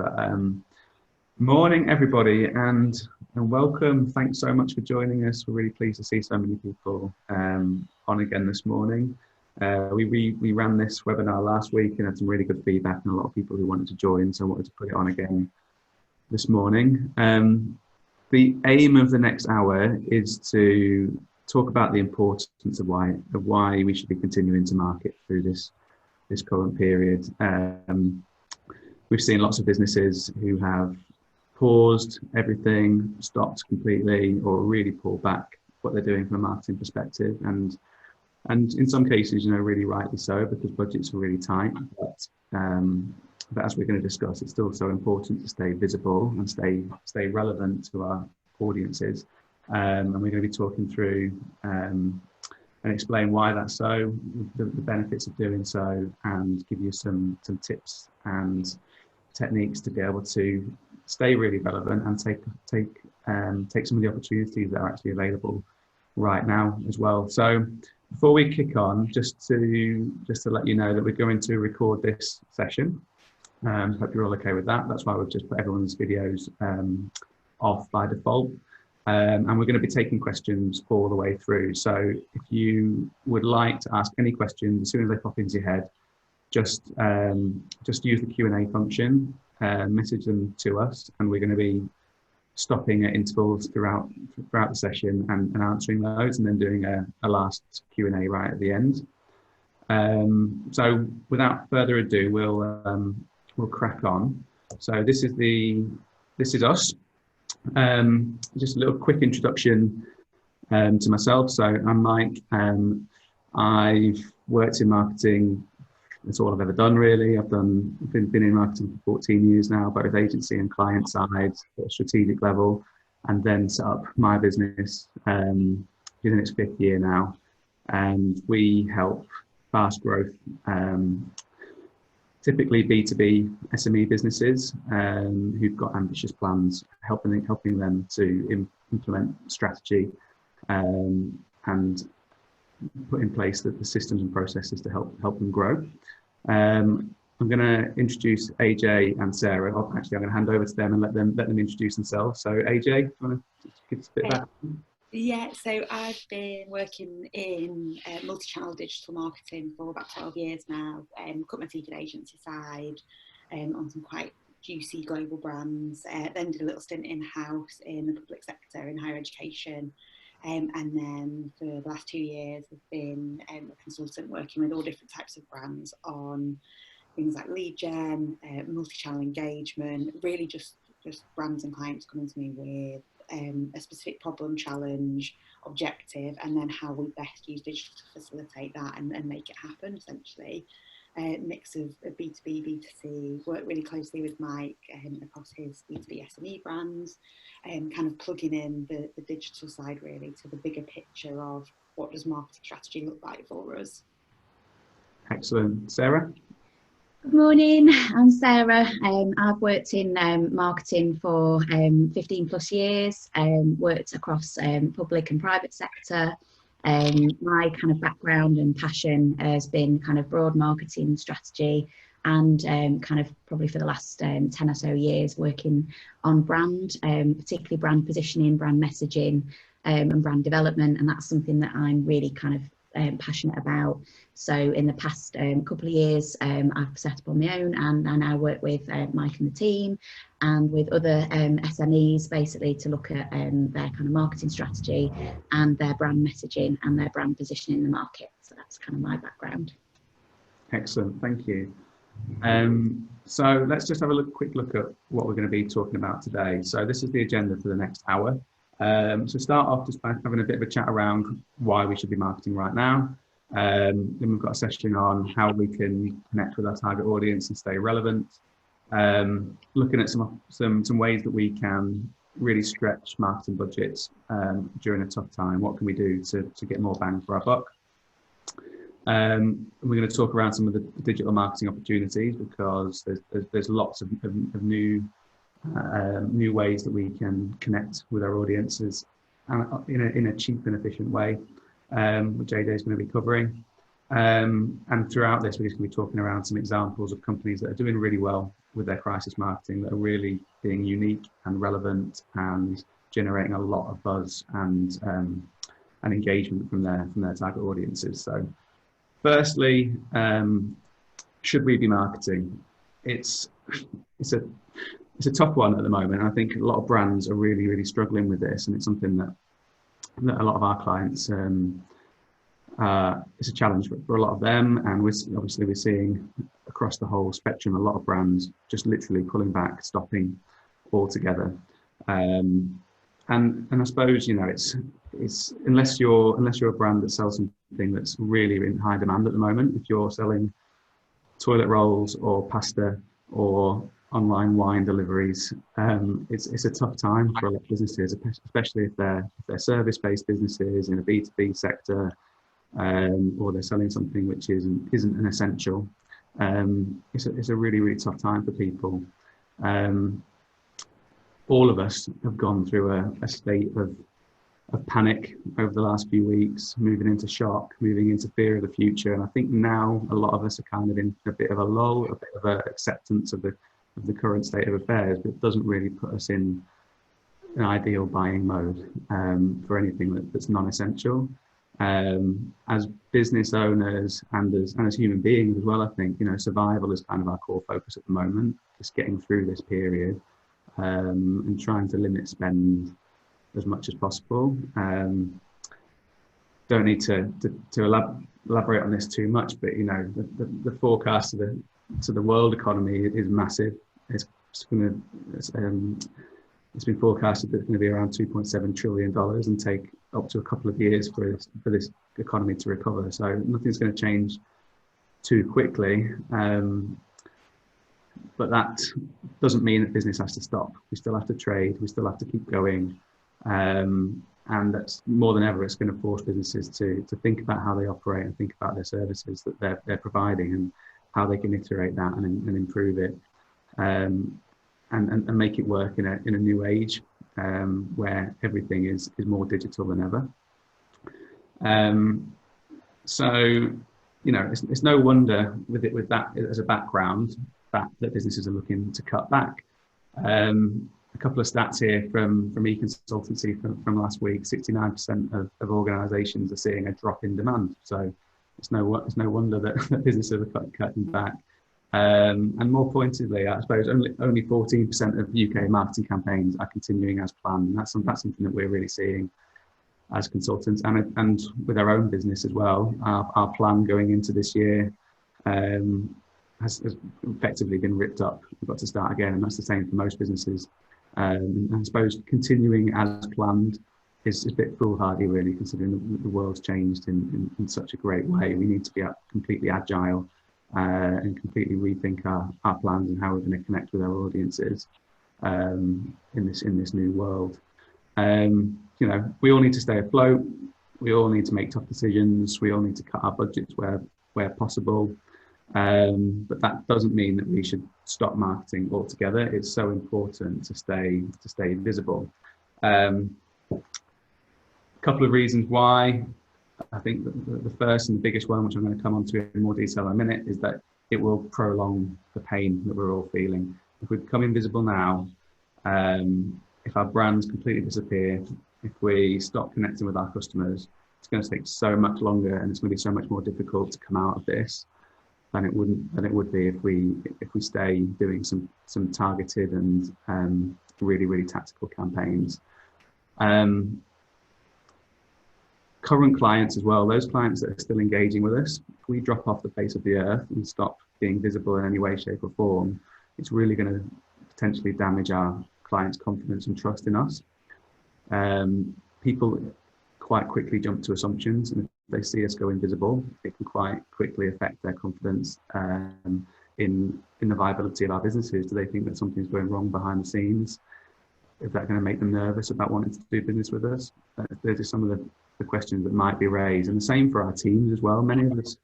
But morning, everybody, and welcome. Thanks so much for joining us. We're really pleased to see so many people on again this morning. We ran this webinar last week and had some really good feedback and a lot of people who wanted to join, so I wanted to put it on again this morning. The aim of the next hour is to talk about the importance of why we should be continuing to market through this current period. We've seen lots of businesses who have paused everything, stopped completely, or really pulled back what they're doing from a marketing perspective, and in some cases, really rightly so, because budgets are really tight. But as we're going to discuss, it's still so important to stay visible and stay relevant to our audiences. And we're going to be talking through and explain why that's so, the benefits of doing so, and give you some tips and techniques to be able to stay really relevant and take some of the opportunities that are actually available right now as well. So before we kick on, just to let you know that we're going to record this session. Hope you're all okay with that. That's why we've just put everyone's videos off by default. And we're going to be taking questions all the way through. So if you would like to ask any questions, as soon as they pop into your head, just use the Q&A function, message them to us, and we're going to be stopping at intervals throughout the session and answering those, and then doing a last Q&A right at the end. So without further ado, we'll crack on. So this is us. Just a little quick introduction to myself. So I'm Mike. I've worked in marketing. That's all I've ever done, really. I've been in marketing for 14 years now, both agency and client side, at a strategic level, and then set up my business in its 5th year now. And we help fast growth, typically B2B SME businesses who've got ambitious plans, helping them to implement strategy and put in place the systems and processes to help them grow. I'm going to introduce AJ and Sarah. Actually, I'm going to hand over to them and let them introduce themselves. So AJ, do you want to give us a bit back? Yeah, so I've been working in multi-channel digital marketing for about 12 years now. Cut my teeth at agency side on some quite juicy global brands. Then did a little stint in-house in the public sector in higher education. And then for the last 2 years, I've been a consultant working with all different types of brands on things like lead gen, multi-channel engagement, really just brands and clients coming to me with a specific problem, challenge, objective, and then how we best use digital to facilitate that and make it happen, essentially. Mix of B2B, B2C, work really closely with Mike across his B2B SME brands, kind of plugging in the digital side really to the bigger picture of what does marketing strategy look like for us. Excellent. Sarah? Good morning, I'm Sarah. I've worked in marketing for 15 plus years, worked across public and private sector. My kind of background and passion has been kind of broad marketing strategy and kind of probably for the last 10 or so years working on brand, particularly brand positioning, brand messaging and brand development, and that's something that I'm really kind of passionate about. So in the past couple of years I've set up on my own, and I now work with Mike and the team and with other SMEs basically to look at their kind of marketing strategy and their brand messaging and their brand positioning in the market. So that's kind of my background. Excellent, thank you. So let's just have a quick look at what we're going to be talking about today. So this is the agenda for the next hour. So start off just by having a bit of a chat around why we should be marketing right now. Then we've got a session on how we can connect with our target audience and stay relevant. Looking at some ways that we can really stretch marketing budgets during a tough time. What can we do to get more bang for our buck? We're going to talk around some of the digital marketing opportunities, because there's lots of new ways that we can connect with our audiences in a cheap and efficient way, which AJ is going to be covering. And throughout this, we're just going to be talking around some examples of companies that are doing really well with their crisis marketing, that are really being unique and relevant and generating a lot of buzz and engagement from their target audiences. So, firstly, should we be marketing? It's a tough one at the moment. I think a lot of brands are really struggling with this, and it's something that a lot of our clients, it's a challenge for a lot of them. And we're seeing across the whole spectrum a lot of brands just literally pulling back, stopping altogether. And I suppose, you know, it's unless you're a brand that sells something that's really in high demand at the moment. If you're selling toilet rolls or pasta or online wine deliveries, it's a tough time for a lot of businesses, especially if they're service-based businesses in a B2B sector, or they're selling something which isn't an essential. It's a really tough time for people. All of us have gone through a state of panic over the last few weeks, moving into shock, moving into fear of the future. And I think now a lot of us are kind of in a bit of a lull, a bit of a acceptance of the current state of affairs, but it doesn't really put us in an ideal buying mode for anything that's non-essential. As business owners and as human beings as well, I think, you know, survival is kind of our core focus at the moment, just getting through this period, and trying to limit spend as much as possible. Don't need to elaborate on this too much, but you know, the forecast to the world economy is massive. It's been forecasted that it's going to be around $2.7 trillion and take up to a couple of years for this economy to recover. So nothing's going to change too quickly. But that doesn't mean that business has to stop. We still have to trade. We still have to keep going. And that's more than ever, it's going to force businesses to think about how they operate and think about their services that they're providing and how they can iterate that and improve it, and make it work in a new age, where everything is more digital than ever. So, you know, it's no wonder with that as a background that businesses are looking to cut back. A couple of stats here from e-consultancy from last week: 69% of organisations are seeing a drop in demand. So it's no wonder that businesses are cutting back. And more pointedly, I suppose only 14% of UK marketing campaigns are continuing as planned. And that's something that we're really seeing as consultants and with our own business as well. Our plan going into this year has effectively been ripped up. We've got to start again, and that's the same for most businesses. And I suppose continuing as planned is a bit foolhardy, really, considering the world's changed in such a great way. We need to be completely agile and completely rethink our plans and how we're going to connect with our audiences in this new world. You know, we all need to stay afloat. We all need to make tough decisions. We all need to cut our budgets where possible. But that doesn't mean that we should stop marketing altogether. It's so important to stay visible. A couple of reasons why. I think the first and the biggest one, which I'm going to come on to in more detail in a minute, is that it will prolong the pain that we're all feeling. If we become invisible now, if our brands completely disappear, if we stop connecting with our customers, it's going to take so much longer, and it's going to be so much more difficult to come out of this than it would be if we stay doing some targeted and really tactical campaigns. Current clients as well, those clients that are still engaging with us, if we drop off the face of the earth and stop being visible in any way, shape or form, it's really going to potentially damage our clients' confidence and trust in us. People quite quickly jump to assumptions, and if they see us go invisible, it can quite quickly affect their confidence in the viability of our businesses. Do they think that something's going wrong behind the scenes? Is that going to make them nervous about wanting to do business with us? They're just some of the questions that might be raised. And the same for our teams as well. Many of us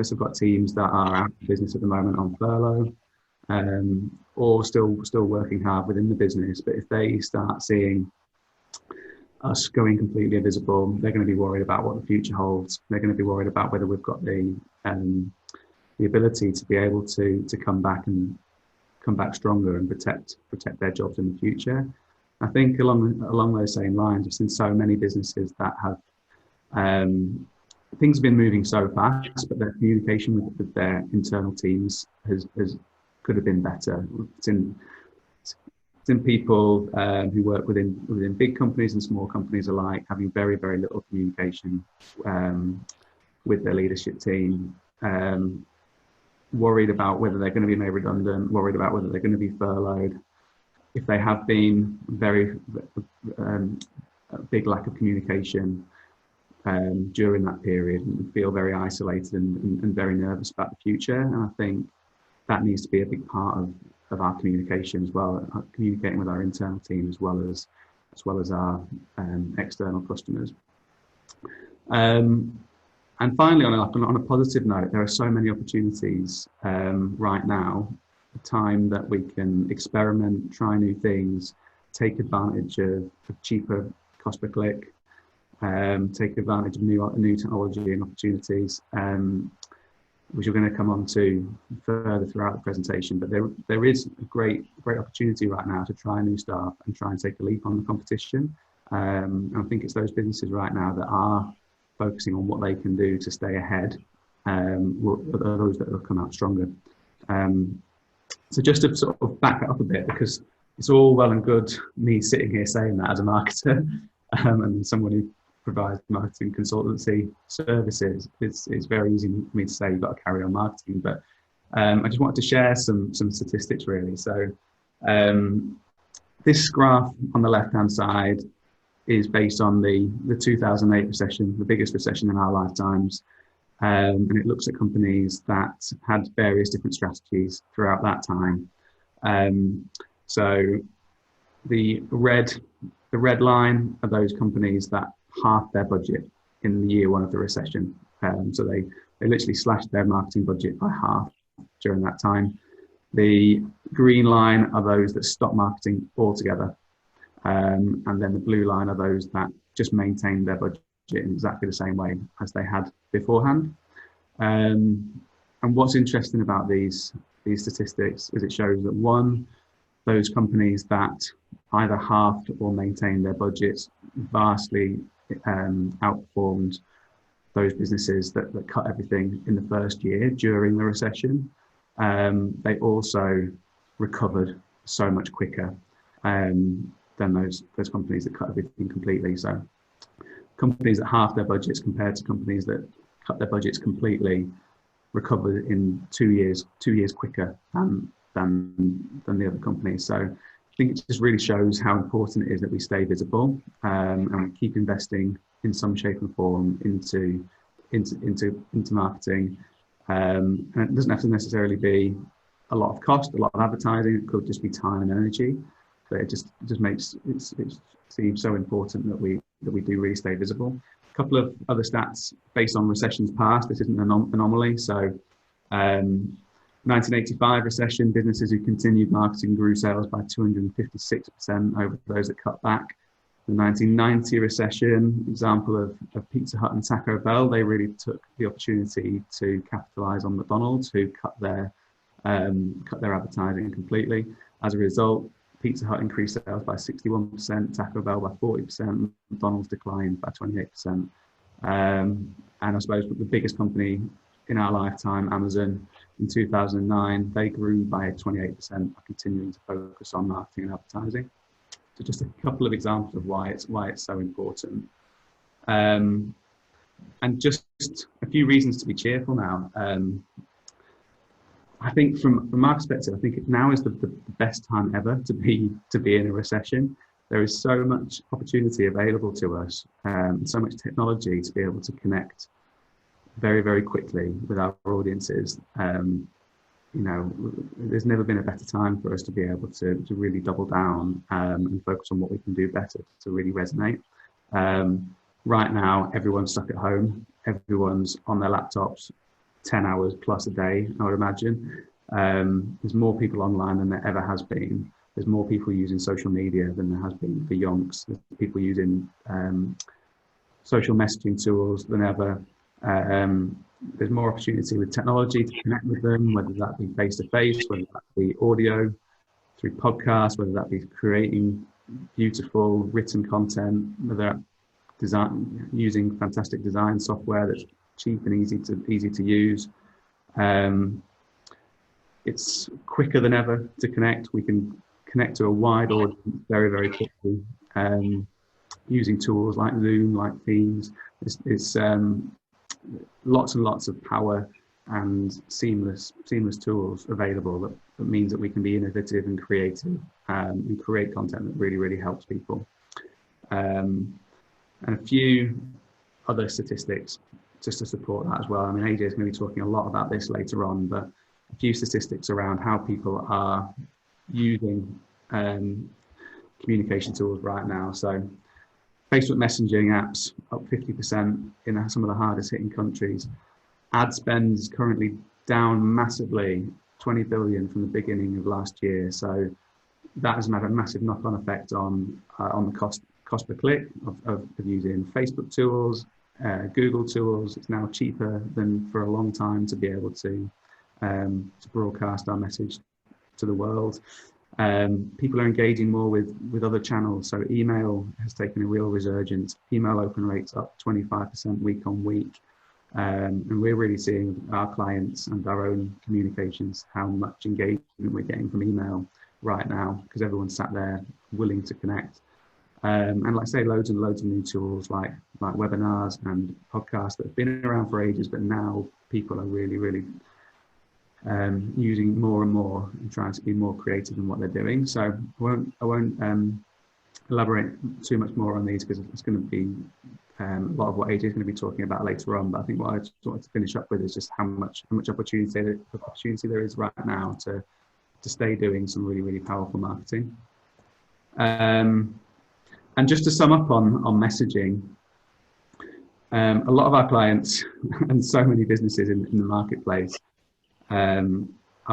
have got teams that are out of business at the moment on furlough, or still working hard within the business. But if they start seeing us going completely invisible. They're going to be worried about what the future holds. They're going to be worried about whether we've got the ability to be able to come back and come back stronger and protect their jobs in the future. I think along those same lines, I've seen so many businesses that have things have been moving so fast, but their communication with their internal teams could have been better. It's in people who work within big companies and small companies alike, having very, very little communication with their leadership team, worried about whether they're going to be made redundant, worried about whether they're going to be furloughed. If they have been, very a big lack of communication during that period, and feel very isolated and very nervous about the future. And I think that needs to be a big part of our communication as well, communicating with our internal team as well as our external customers. And finally, on a positive note, there are so many opportunities right now, a time that we can experiment, try new things, take advantage of cheaper cost per click, take advantage of new technology and opportunities, which we're going to come on to further throughout the presentation. But there is a great opportunity right now to try new stuff and try and take a leap on the competition. And I think it's those businesses right now that are focusing on what they can do to stay ahead, are those that will come out stronger. So just to sort of back it up a bit, because it's all well and good me sitting here saying that as a marketer and someone who provides marketing consultancy services, it's very easy for me to say you've got to carry on marketing, but I just wanted to share some statistics really. So this graph on the left hand side is based on the 2008 recession, the biggest recession in our lifetimes. And it looks at companies that had various different strategies throughout that time. So the red line are those companies that halved their budget in the year one of the recession. So they literally slashed their marketing budget by half during that time. The green line are those that stopped marketing altogether. And then the blue line are those that just maintained their budget in exactly the same way as they had beforehand. And what's interesting about these statistics is it shows that one, those companies that either halved or maintained their budgets vastly outperformed those businesses that cut everything in the first year during the recession. They also recovered so much quicker than those companies that cut everything completely. So companies that halved their budgets compared to companies that cut their budgets completely recovered in 2 years quicker than the other companies. So I think it just really shows how important it is that we stay visible and we keep investing in some shape and form into marketing. And it doesn't have to necessarily be a lot of cost, a lot of advertising. It could just be time and energy. But it just makes it seem so important that we do really stay visible. A couple of other stats based on recessions past. This isn't an anomaly. So 1985 recession, businesses who continued marketing grew sales by 256% over those that cut back. The 1990 recession, example of Pizza Hut and Taco Bell, they really took the opportunity to capitalize on McDonald's, who cut their advertising completely. As a result, Pizza Hut increased sales by 61%, Taco Bell by 40%, McDonald's declined by 28%. And I suppose the biggest company in our lifetime, Amazon, in 2009, they grew by 28% by continuing to focus on marketing and advertising. So just a couple of examples of why it's so important. And just a few reasons to be cheerful now. I think from my perspective, I think now is the best time ever to be in a recession. There is so much opportunity available to us, so much technology to be able to connect very, very quickly with our audiences. There's never been a better time for us to be able to really double down and focus on what we can do better to really resonate. Right now, everyone's stuck at home. Everyone's on their laptops 10 hours plus a day, I would imagine. There's more people online than there ever has been. there's more people using social media than there has been for yonks. There's people using social messaging tools than ever. There's more opportunity with technology to connect with them, whether that be face-to-face, whether that be audio, through podcasts, whether that be creating beautiful written content, whether that design using fantastic design software that's cheap and easy to use. It's quicker than ever to connect. We can connect to a wide audience very, very quickly, using tools like Zoom, like Teams. It's lots and lots of power and seamless tools available that means that we can be innovative and creative, and create content that really, really helps people. And a few other statistics just to support that as well. I mean, AJ is going to be talking a lot about this later on, but a few statistics around how people are using communication tools right now. So Facebook messaging apps up 50% in some of the hardest hitting countries. Ad spend is currently down massively, 20 billion from the beginning of last year. So that has had a massive knock-on effect on the cost per click of using Facebook tools, Google tools. It's now cheaper than for a long time to be able to broadcast our message to the world. People are engaging more with other channels. So email has taken a real resurgence. Email open rates up 25% week on week. And we're really seeing our clients and our own communications, how much engagement we're getting from email right now, because everyone's sat there willing to connect. And like I say, loads and loads of new tools like webinars and podcasts that have been around for ages, but now people are really, really using more and more and trying to be more creative in what they're doing. So I won't elaborate too much more on these because it's going to be a lot of what AJ is going to be talking about later on. But I think what I just wanted to finish up with is just how much opportunity there is right now to stay doing some really, really powerful marketing. And just to sum up on messaging, a lot of our clients and so many businesses in the marketplace are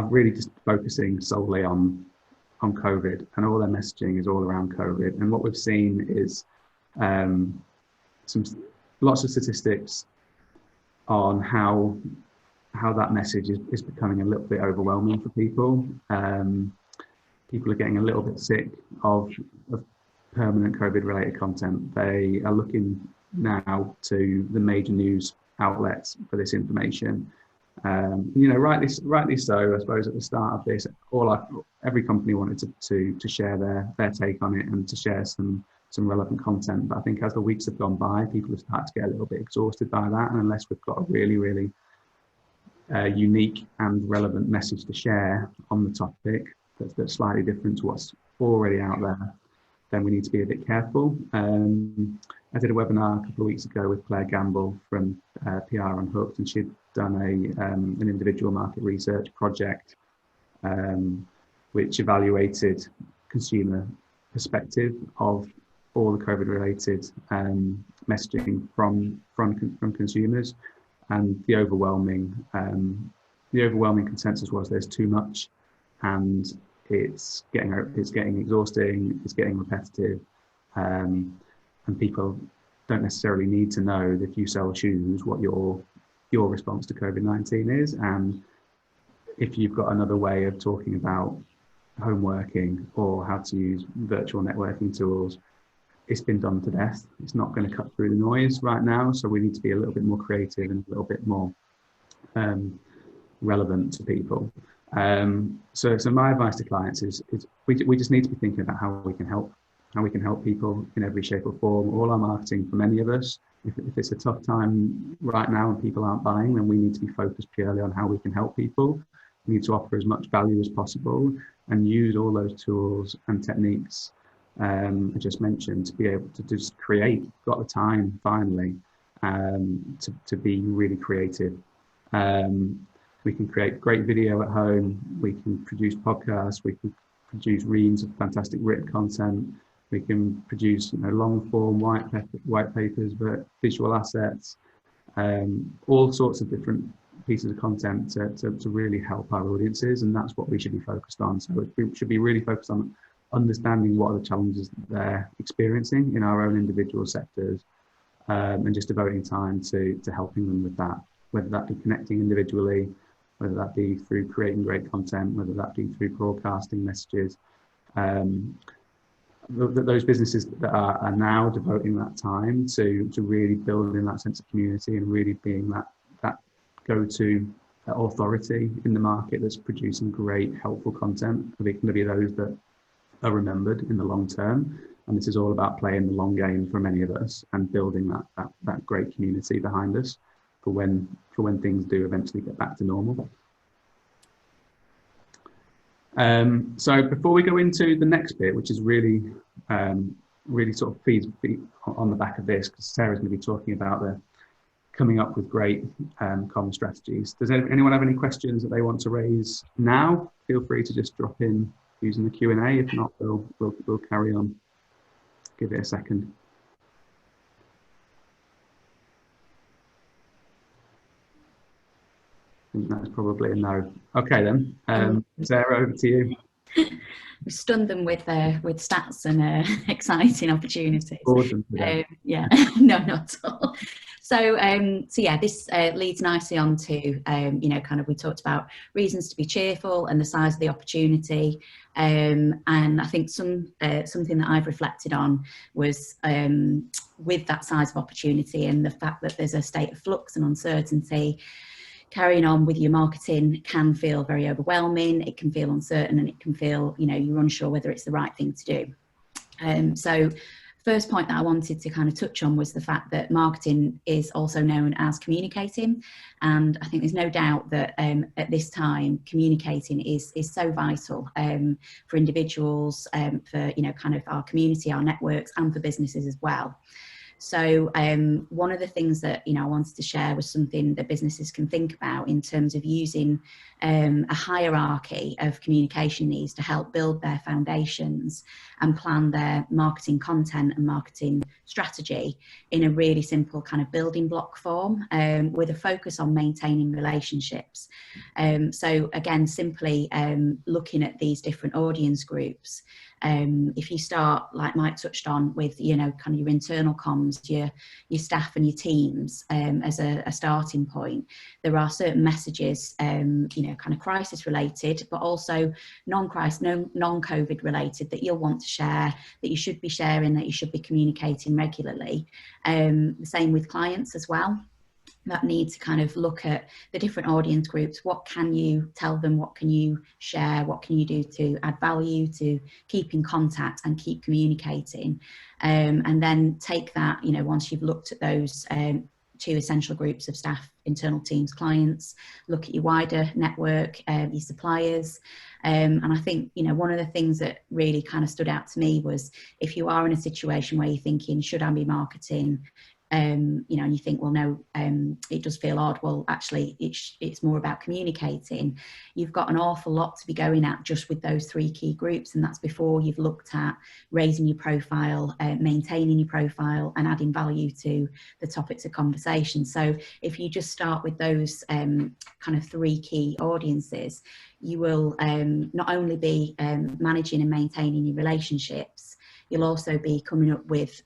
really just focusing solely on COVID, and all their messaging is all around COVID. And what we've seen is lots of statistics on how that message is becoming a little bit overwhelming for people. People are getting a little bit sick of permanent COVID related content. They are looking now to the major news outlets for this information. Rightly so. I suppose at the start of this, every company wanted to share their take on it and to share some relevant content. But I think as the weeks have gone by, people have started to get a little bit exhausted by that. And unless we've got a really, really unique and relevant message to share on the topic that's slightly different to what's already out there, then we need to be a bit careful. I did a webinar a couple of weeks ago with Claire Gamble from PR Unhooked, and she'd done an individual market research project which evaluated consumer perspective of all the COVID-related messaging from consumers, and the overwhelming consensus was there's too much, and it's getting exhausting, it's getting repetitive, and people don't necessarily need to know that if you sell shoes what your response to COVID-19 is, and if you've got another way of talking about home working or how to use virtual networking tools. It's been done to death. It's not going to cut through the noise right now, so we need to be a little bit more creative and a little bit more relevant to people. So my advice to clients is we just need to be thinking about how we can help people in every shape or form. All our marketing, for many of us, if it's a tough time right now and people aren't buying, then we need to be focused purely on how we can help people. We need to offer as much value as possible and use all those tools and techniques I just mentioned to be able to just create. We've got the time finally to be really creative. We can create great video at home. We can produce podcasts. We can produce reams of fantastic written content. We can produce long form white papers, but visual assets, all sorts of different pieces of content to really help our audiences, and that's what we should be focused on. So we should be really focused on understanding what are the challenges that they're experiencing in our own individual sectors, and just devoting time to helping them with that, whether that be connecting individually, whether that be through creating great content, whether that be through broadcasting messages. Those businesses that are now devoting that time to really building that sense of community and really being that go-to authority in the market that's producing great, helpful content, are going to be those that are remembered in the long term. And this is all about playing the long game for many of us and building that great community behind us for when things do eventually get back to normal. So before we go into the next bit, which is really sort of feeds on the back of this, because Sarah's going to be talking about coming up with great common strategies. Does anyone have any questions that they want to raise now? Feel free to just drop in using the Q&A. If not, we'll carry on. Give it a second. I think that's probably a no. Okay then, Sarah, over to you. We stunned them with stats and exciting opportunities. Awesome. Yeah, no, not at all. So yeah, this leads nicely on to, you know, kind of, we talked about reasons to be cheerful and the size of the opportunity. And I think something that I've reflected on was with that size of opportunity and the fact that there's a state of flux and uncertainty, carrying on with your marketing can feel very overwhelming. It can feel uncertain, and it can feel, you know, you're unsure whether it's the right thing to do. So first point that I wanted to kind of touch on was the fact that marketing is also known as communicating. And I think there's no doubt that at this time, communicating is so vital for individuals, for, you know, kind of our community, our networks, and for businesses as well. So one of the things that, you know, I wanted to share was something that businesses can think about in terms of using a hierarchy of communication needs to help build their foundations and plan their marketing content and marketing strategy in a really simple kind of building block form, with a focus on maintaining relationships. So again, simply looking at these different audience groups. If you start, like Mike touched on, with, you know, kind of your internal comms, your staff and your teams as a starting point, there are certain messages, you know, kind of crisis related, but also non-COVID related, that you'll want to share, that you should be sharing, that you should be communicating regularly. The same with clients as well, that need to kind of look at the different audience groups. What can you tell them? What can you share? What can you do to add value, to keep in contact and keep communicating? And then take that, you know, once you've looked at those two essential groups of staff, internal teams, clients, look at your wider network, your suppliers. And I think, you know, one of the things that really kind of stood out to me was, if you are in a situation where you're thinking, should I be marketing? You know, and you think, well, no, it does feel odd. Well, actually, it's more about communicating. You've got an awful lot to be going at just with those three key groups, and that's before you've looked at raising your profile, maintaining your profile, and adding value to the topics of conversation. So if you just start with those kind of three key audiences, you will not only be managing and maintaining your relationships, you'll also be coming up with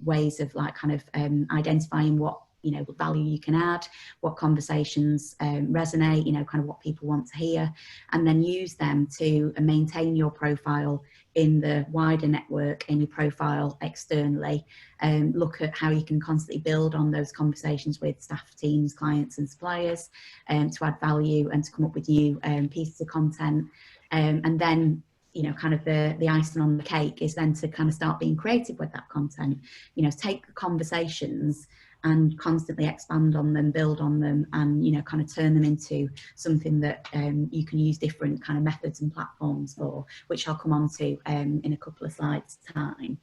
ways of, like, kind of identifying what, you know, value you can add, what conversations resonate, you know, kind of what people want to hear, and then use them to maintain your profile in the wider network and your profile externally. Look at how you can constantly build on those conversations with staff, teams, clients and suppliers, to add value and to come up with new pieces of content. And then, you know, kind of the icing on the cake is then to kind of start being creative with that content. You know, take the conversations and constantly expand on them, build on them, and, you know, kind of turn them into something that you can use different kind of methods and platforms for, which I'll come on to in a couple of slides' time.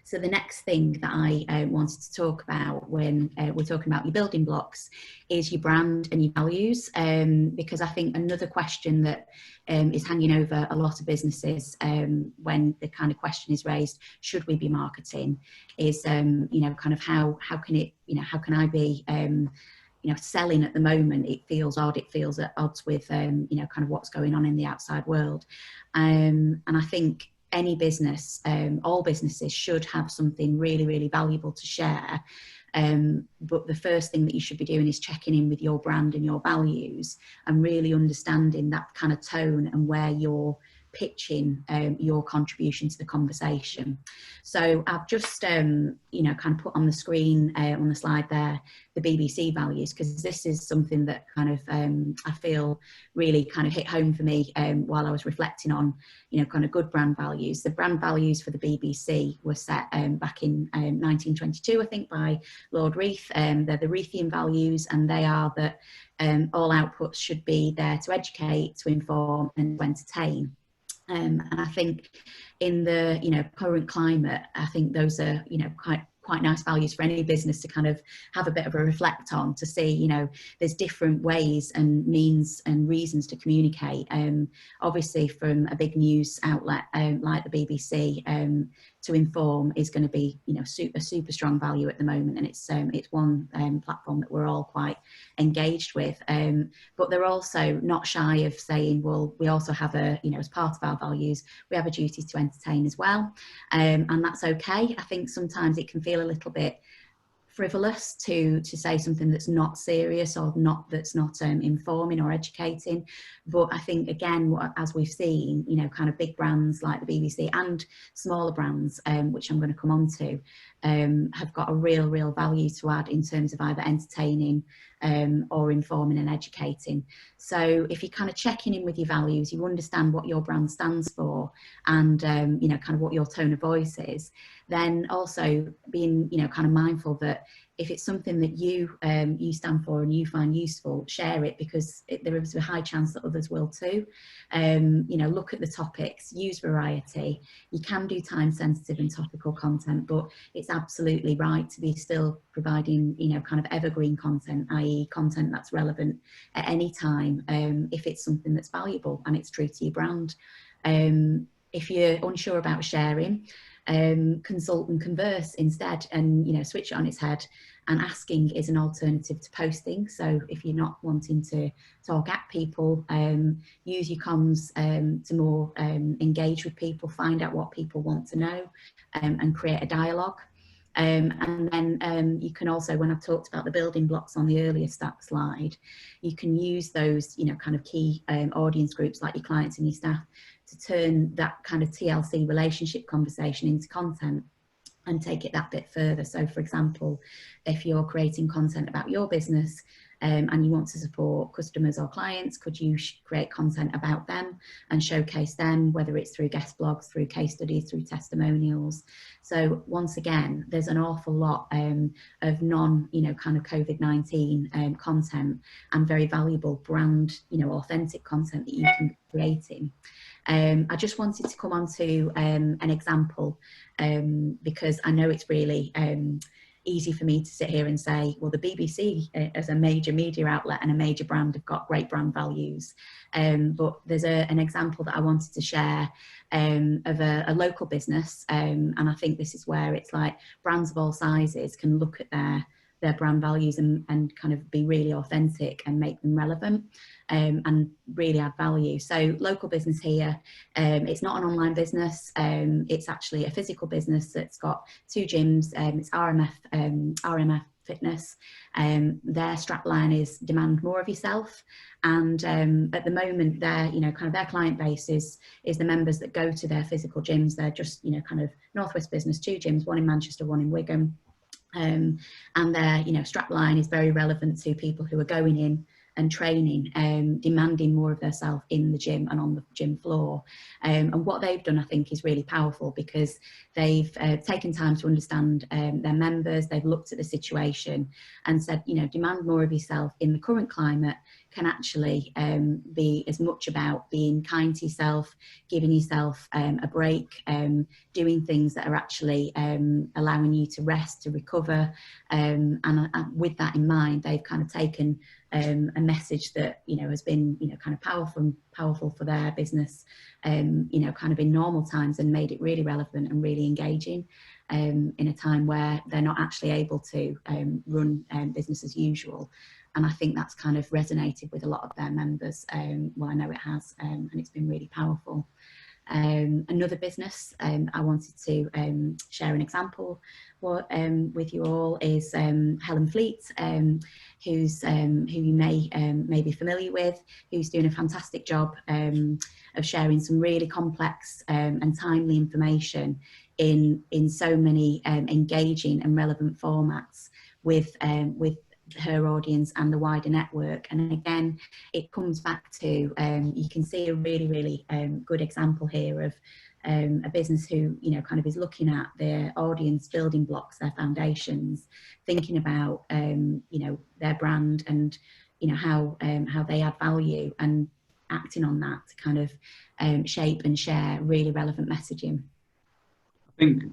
So the next thing that I wanted to talk about when we're talking about your building blocks is your brand and your values, because I think another question that is hanging over a lot of businesses when the kind of question is raised, should we be marketing, is, you know, kind of how can it, you know, how can I be, you know, selling at the moment? It feels odd. It feels at odds with, you know, kind of what's going on in the outside world. And I think, any business, all businesses should have something really, really valuable to share. But the first thing that you should be doing is checking in with your brand and your values and really understanding that kind of tone and where you're pitching your contribution to the conversation. So I've just, you know, kind of put on the screen on the slide there, the BBC values, because this is something that kind of I feel really kind of hit home for me while I was reflecting on, you know, kind of good brand values. The brand values for the BBC were set back in 1922, I think, by Lord Reith. They're the Reithian values, and they are that all outputs should be there to educate, to inform, and to entertain. And I think in the, you know, current climate, I think those are, you know, quite nice values for any business to kind of have a bit of a reflect on, to see, you know, there's different ways and means and reasons to communicate. Obviously from a big news outlet like the BBC, to inform is going to be, you know, a super strong value at the moment, and it's one platform that we're all quite engaged with. But they're also not shy of saying, well, we also have a, you know, as part of our values, we have a duty to entertain as well, and that's okay. I think sometimes it can feel a little bit frivolous to say something that's not serious or that's not informing or educating. But I think, again, as we've seen, you know, kind of big brands like the BBC and smaller brands, which I'm going to come on to, have got a real value to add in terms of either entertaining or informing and educating. So if you're kind of checking in with your values, you understand what your brand stands for, and you know, kind of what your tone of voice is, then also being, you know, kind of mindful that if it's something that you stand for and you find useful, share it, because there is a high chance that others will too. You know, look at the topics, use variety. You can do time sensitive and topical content, but it's absolutely right to be still providing, you know, kind of evergreen content, i.e. content that's relevant at any time, if it's something that's valuable and it's true to your brand. If you're unsure about sharing, consult and converse instead, and, you know, switch it on its head. And asking is an alternative to posting. So if you're not wanting to talk at people, use your comms to more engage with people, find out what people want to know, and create a dialogue. And then you can also, when I've talked about the building blocks on the earlier slide, you can use those, you know, kind of key audience groups like your clients and your staff to turn that kind of TLC relationship conversation into content and take it that bit further. So for example, if you're creating content about your business and you want to support customers or clients, could you create content about them and showcase them, whether it's through guest blogs, through case studies, through testimonials. So once again, there's an awful lot of non, you know, kind of COVID-19 content and very valuable brand, you know, authentic content that you can be creating. I just wanted to come on to an example because I know it's really easy for me to sit here and say, well, the BBC as a major media outlet and a major brand have got great brand values. But there's an example that I wanted to share of a local business. And I think this is where it's like brands of all sizes can look at their brand values and kind of be really authentic and make them relevant and really add value. So local business here, it's not an online business, it's actually a physical business that's got 2 gyms, it's RMF Fitness. Their strapline is demand more of yourself, and at the moment their, you know, kind of their client base is the members that go to their physical gyms. They're just, you know, kind of Northwest business, 2 gyms, one in Manchester, one in Wigan. And their, you know, strapline is very relevant to people who are going in and training, demanding more of themselves in the gym and on the gym floor. And what they've done, I think, is really powerful, because they've taken time to understand their members. They've looked at the situation and said, you know, demand more of yourself in the current climate can actually be as much about being kind to yourself, giving yourself a break, doing things that are actually allowing you to rest, to recover. And with that in mind, they've kind of taken a message that, you know, has been, you know, kind of powerful for their business, you know, kind of in normal times, and made it really relevant and really engaging in a time where they're not actually able to run business as usual. And I think that's kind of resonated with a lot of their members. Well, I know it has, and it's been really powerful. Another business I wanted to share an example with you all is Helen Fleet, who you may be familiar with, who's doing a fantastic job of sharing some really complex and timely information in so many engaging and relevant formats with her audience and the wider network. And again, it comes back to you can see a really good example here of a business who, you know, kind of is looking at their audience building blocks, their foundations, thinking about you know, their brand and, you know, how they add value, and acting on that to kind of shape and share really relevant messaging. I think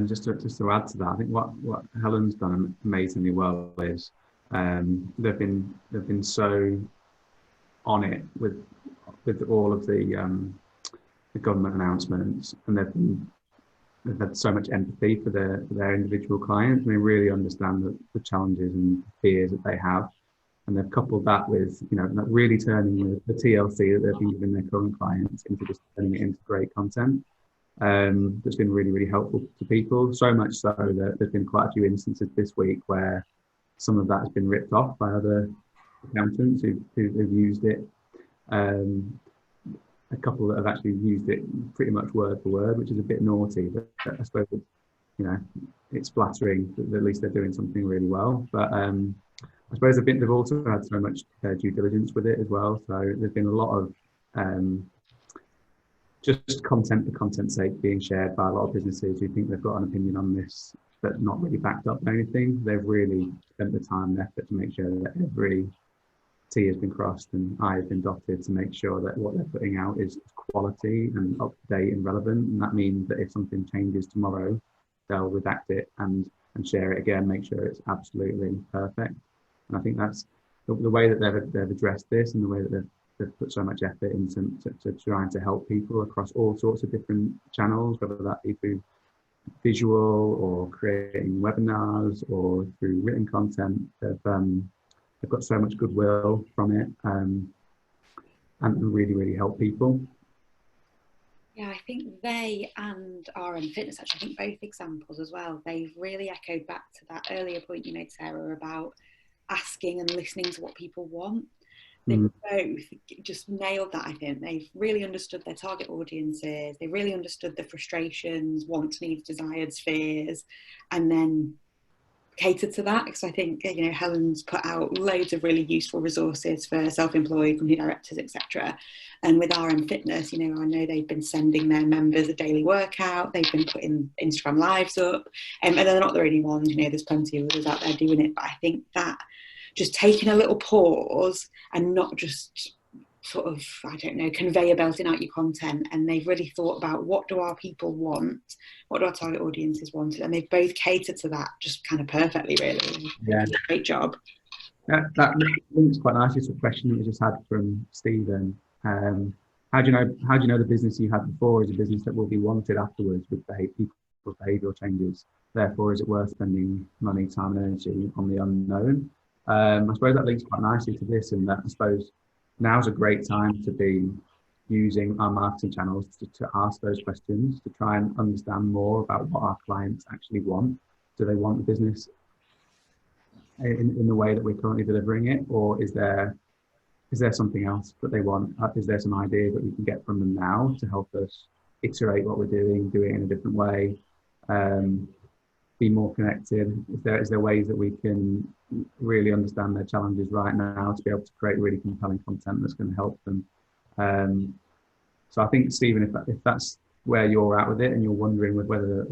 just to add to that, I think what Helen's done amazingly well is they've been so on it with all of the government announcements, and they've had so much empathy for their individual clients, and they really understand the challenges and fears that they have, and they've coupled that with, you know, really turning the TLC that they've been giving their current clients into just turning it into great content. That's been really helpful to people, so much so that there's been quite a few instances this week where some of that has been ripped off by other accountants who've used it. A couple that have actually used it pretty much word for word, which is a bit naughty, but I suppose, you know, it's flattering that at least they're doing something really well. But I suppose they've also had so much due diligence with it as well. So there's been a lot of just content for content's sake being shared by a lot of businesses who think they've got an opinion on this, but not really backed up by anything. They've really spent the time and effort to make sure that every T has been crossed and I has been dotted to make sure that what they're putting out is quality and up to date and relevant. And that means that if something changes tomorrow, they'll redact it and share it again, make sure it's absolutely perfect. And I think that's the way that they've addressed this, and the way that they've put so much effort into trying to help people across all sorts of different channels, whether that be through visual or creating webinars or through written content. They've got so much goodwill from it, and really help people. Yeah, I think they and RM Fitness, actually, I think both examples as well, they've really echoed back to that earlier point you made, Sarah, about asking and listening to what people want. They both just nailed that, I think. They've really understood their target audiences. They really understood the frustrations, wants, needs, desires, fears, and then catered to that. Because I think, you know, Helen's put out loads of really useful resources for self-employed, company directors, etc. And with RM Fitness, you know, I know they've been sending their members a daily workout. They've been putting Instagram lives up, and they're not the only ones. You know, there's plenty of others out there doing it. But I think that just taking a little pause and not just sort of, I don't know, conveyor belting out your content, and they've really thought about what do our people want, what do our target audiences want, and they've both catered to that just kind of perfectly, really. Yeah, great job. That links quite nicely to a question that we just had from Stephen. How do you know the business you had before is a business that will be wanted afterwards with people's behavioural changes? Therefore, is it worth spending money, time, and energy on the unknown? I suppose that links quite nicely to this, in that I suppose now's a great time to be using our marketing channels to ask those questions, to try and understand more about what our clients actually want. Do they want the business in the way that we're currently delivering it, or is there something else that they want? Is there some ideas that we can get from them now to help us iterate what we're doing, do it in a different way, be more connected? Is there ways that we can really understand their challenges right now to be able to create really compelling content that's going to help them? So I think, Stephen, if that's where you're at with it, and you're wondering whether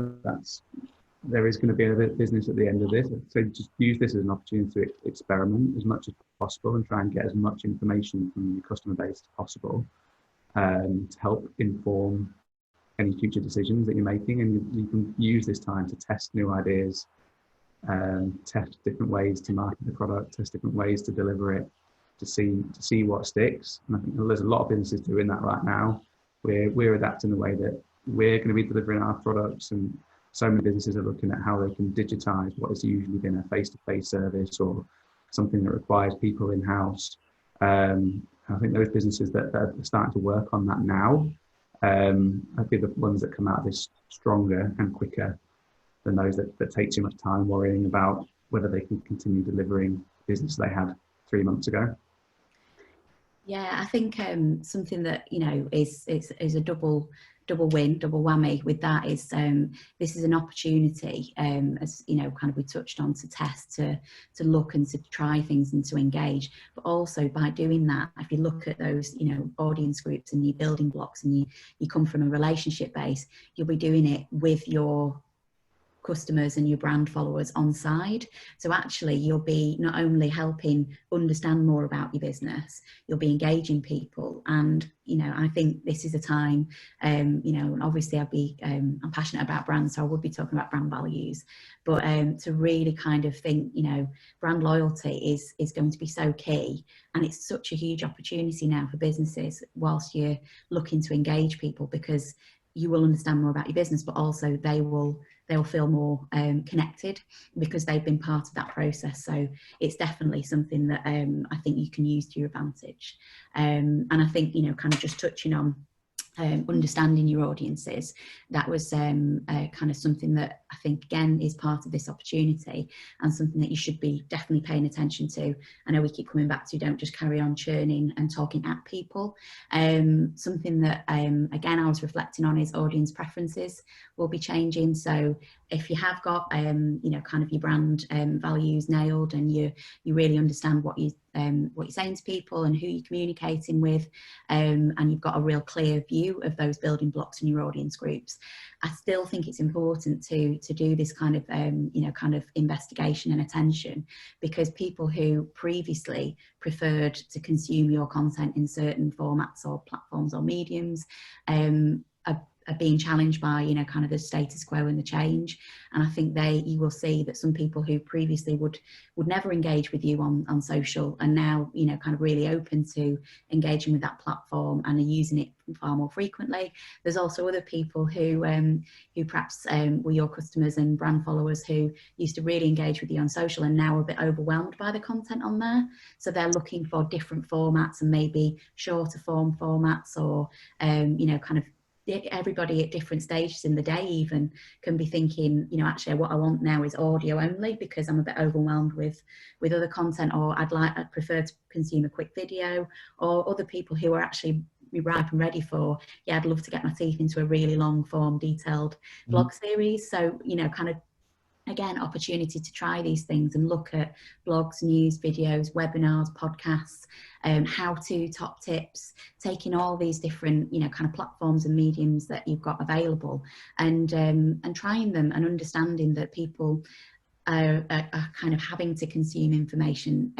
there is going to be a business at the end of this, so just use this as an opportunity to experiment as much as possible and try and get as much information from your customer base as possible, to help inform any future decisions that you're making. And you can use this time to test new ideas, test different ways to market the product, test different ways to deliver it, to see what sticks. And I think there's a lot of businesses doing that right now. We're adapting the way that we're going to be delivering our products, and so many businesses are looking at how they can digitize what has usually been a face-to-face service or something that requires people in-house. I think those businesses that are starting to work on that now I'd be the ones that come out of this stronger and quicker than those that take too much time worrying about whether they can continue delivering business they had 3 months ago. Yeah, I think something that, you know, is a double win, double whammy with that is this is an opportunity, as you know, kind of we touched on, to test, to look and to try things and to engage. But also by doing that, if you look at those, you know, audience groups and your building blocks, and you come from a relationship base, you'll be doing it with your customers and your brand followers on side. So actually you'll be not only helping understand more about your business, you'll be engaging people. And you know, I think this is a time, you know, and obviously I'm passionate about brands, so I would be talking about brand values, but to really kind of think, you know, brand loyalty is going to be so key, and it's such a huge opportunity now for businesses whilst you're looking to engage people, because you will understand more about your business, but also they'll feel more connected because they've been part of that process. So it's definitely something that I think you can use to your advantage. And I think, you know, kind of just touching on understanding your audiences, that was kind of something that I think again is part of this opportunity, and something that you should be definitely paying attention to. I know we keep coming back to, don't just carry on churning and talking at people. Something that again I was reflecting on is audience preferences will be changing. So if you have got you know, kind of your brand values nailed, and you really understand what you're saying to people and who you're communicating with, and you've got a real clear view of those building blocks in your audience groups, I still think it's important to do this kind of you know, kind of investigation and attention, because people who previously preferred to consume your content in certain formats or platforms or mediums are being challenged by, you know, kind of the status quo and the change. And I think you will see that some people who previously would never engage with you on social are now, you know, kind of really open to engaging with that platform and are using it far more frequently. There's also other people who perhaps were your customers and brand followers who used to really engage with you on social and now are a bit overwhelmed by the content on there. So they're looking for different formats, and maybe shorter form formats, or you know, kind of everybody at different stages in the day even can be thinking, you know, actually what I want now is audio only because I'm a bit overwhelmed with other content, or I'd prefer to consume a quick video. Or other people who are actually ripe and ready for, yeah, I'd love to get my teeth into a really long form detailed blog series. So, you know, kind of again, opportunity to try these things and look at blogs, news, videos, webinars, podcasts, how-to, top tips, taking all these different, you know, kind of platforms and mediums that you've got available, and trying them, and understanding that people are kind of having to consume information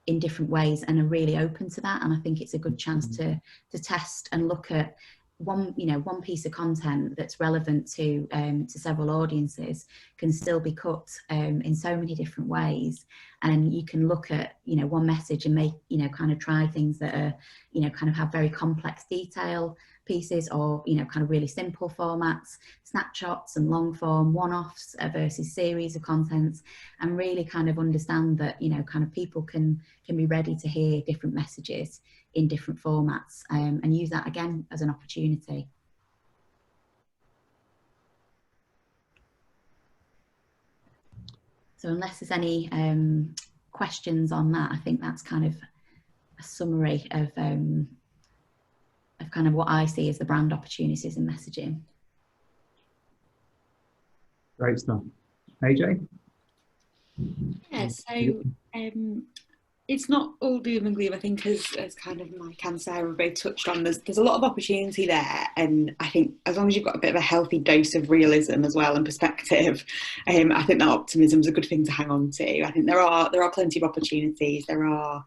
in different ways and are really open to that. And I think it's a good chance to test and look at one piece of content that's relevant to several audiences can still be cut in so many different ways. And you can look at, you know, one message and make, you know, kind of try things that are, you know, kind of have very complex detail pieces, or, you know, kind of really simple formats, snapshots and long form one-offs versus series of contents, and really kind of understand that, you know, kind of people can be ready to hear different messages in different formats, and use that again as an opportunity. So unless there's any questions on that, I think that's kind of a summary of kind of what I see as the brand opportunities in messaging. Great stuff. AJ? Yeah, so it's not all doom and gloom. I think as kind of Mike and Sarah both touched on, there's a lot of opportunity there, and I think as long as you've got a bit of a healthy dose of realism as well and perspective, I think that optimism is a good thing to hang on to. I think there are plenty of opportunities. There are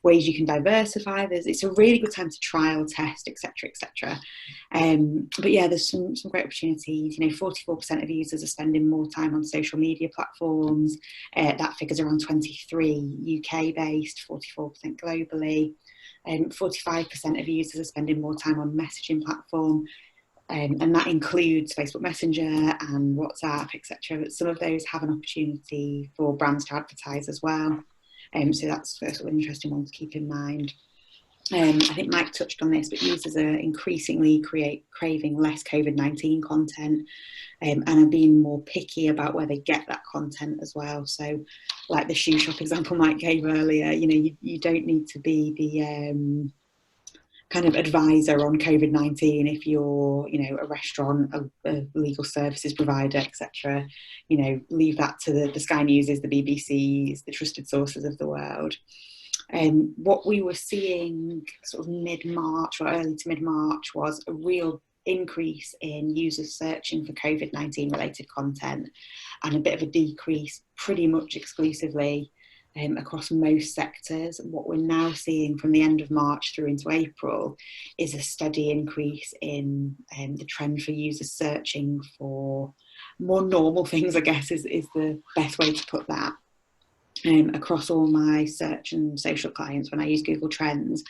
ways you can diversify. It's a really good time to trial, test, etc. But yeah, there's some great opportunities. You know, 44% of users are spending more time on social media platforms. That figure's around 23 UK based, 44% globally. 45% of users are spending more time on messaging platform. And that includes Facebook Messenger and WhatsApp, etc. But some of those have an opportunity for brands to advertise as well. So that's an interesting one to keep in mind. I think Mike touched on this, but users are increasingly craving less COVID-19 content, and are being more picky about where they get that content as well. So like the shoe shop example Mike gave earlier, you don't need to be the kind of advisor on COVID-19 if you're, a restaurant, a legal services provider, etc. Leave that to the Sky Newses, the BBCs, the trusted sources of the world. What we were seeing sort of mid-March or early to mid-March was a real increase in users searching for COVID-19 related content, and a bit of a decrease pretty much exclusively across most sectors. What we're now seeing from the end of March through into April is a steady increase in the trend for users searching for more normal things, I guess is the best way to put that. Across all my search and social clients, when I use Google Trends,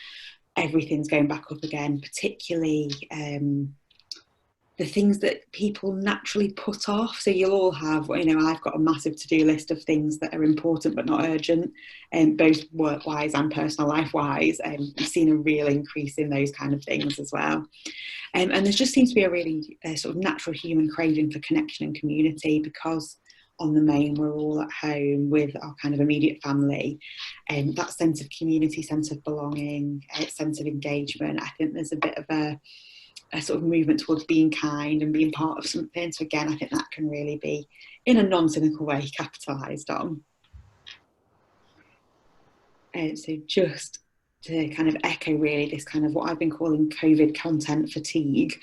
everything's going back up again, particularly the things that people naturally put off. So you'll all have, I've got a massive to-do list of things that are important but not urgent, both work-wise and personal life-wise. I've seen a real increase in those kind of things as well. And there just seems to be a really sort of natural human craving for connection and community, because on the main we're all at home with our kind of immediate family, and that sense of community, sense of belonging, sense of engagement. I think there's a bit of a sort of movement towards being kind and being part of something. So again, I think that can really be, in a non-cynical way, capitalised on. So just to kind of echo really this kind of what I've been calling COVID content fatigue,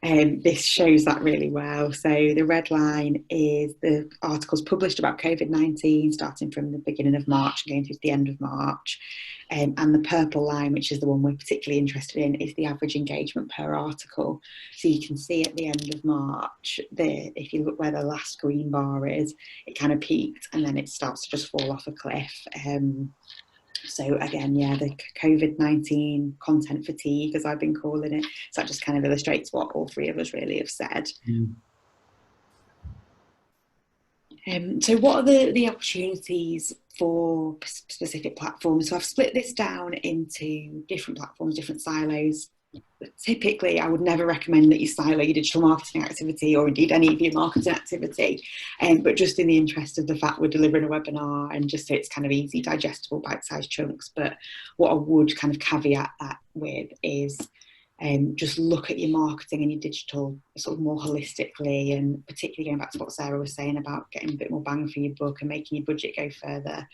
this shows that really well. So the red line is the articles published about COVID-19 starting from the beginning of March and going through to the end of March. And the purple line, which is the one we're particularly interested in, is the average engagement per article. So you can see at the end of March, if you look where the last green bar is, it kind of peaked and then it starts to just fall off a cliff. So again, yeah, the COVID-19 content fatigue, as I've been calling it, so that just kind of illustrates what all three of us really have said. So what are the opportunities for specific platforms? So I've split this down into different platforms, different silos. Typically, I would never recommend that you silo your digital marketing activity, or indeed any of your marketing activity, but just in the interest of the fact we're delivering a webinar, and just so it's kind of easy, digestible, bite-sized chunks. But what I would kind of caveat that with is just look at your marketing and your digital sort of more holistically, and particularly going back to what Sarah was saying about getting a bit more bang for your buck and making your budget go further.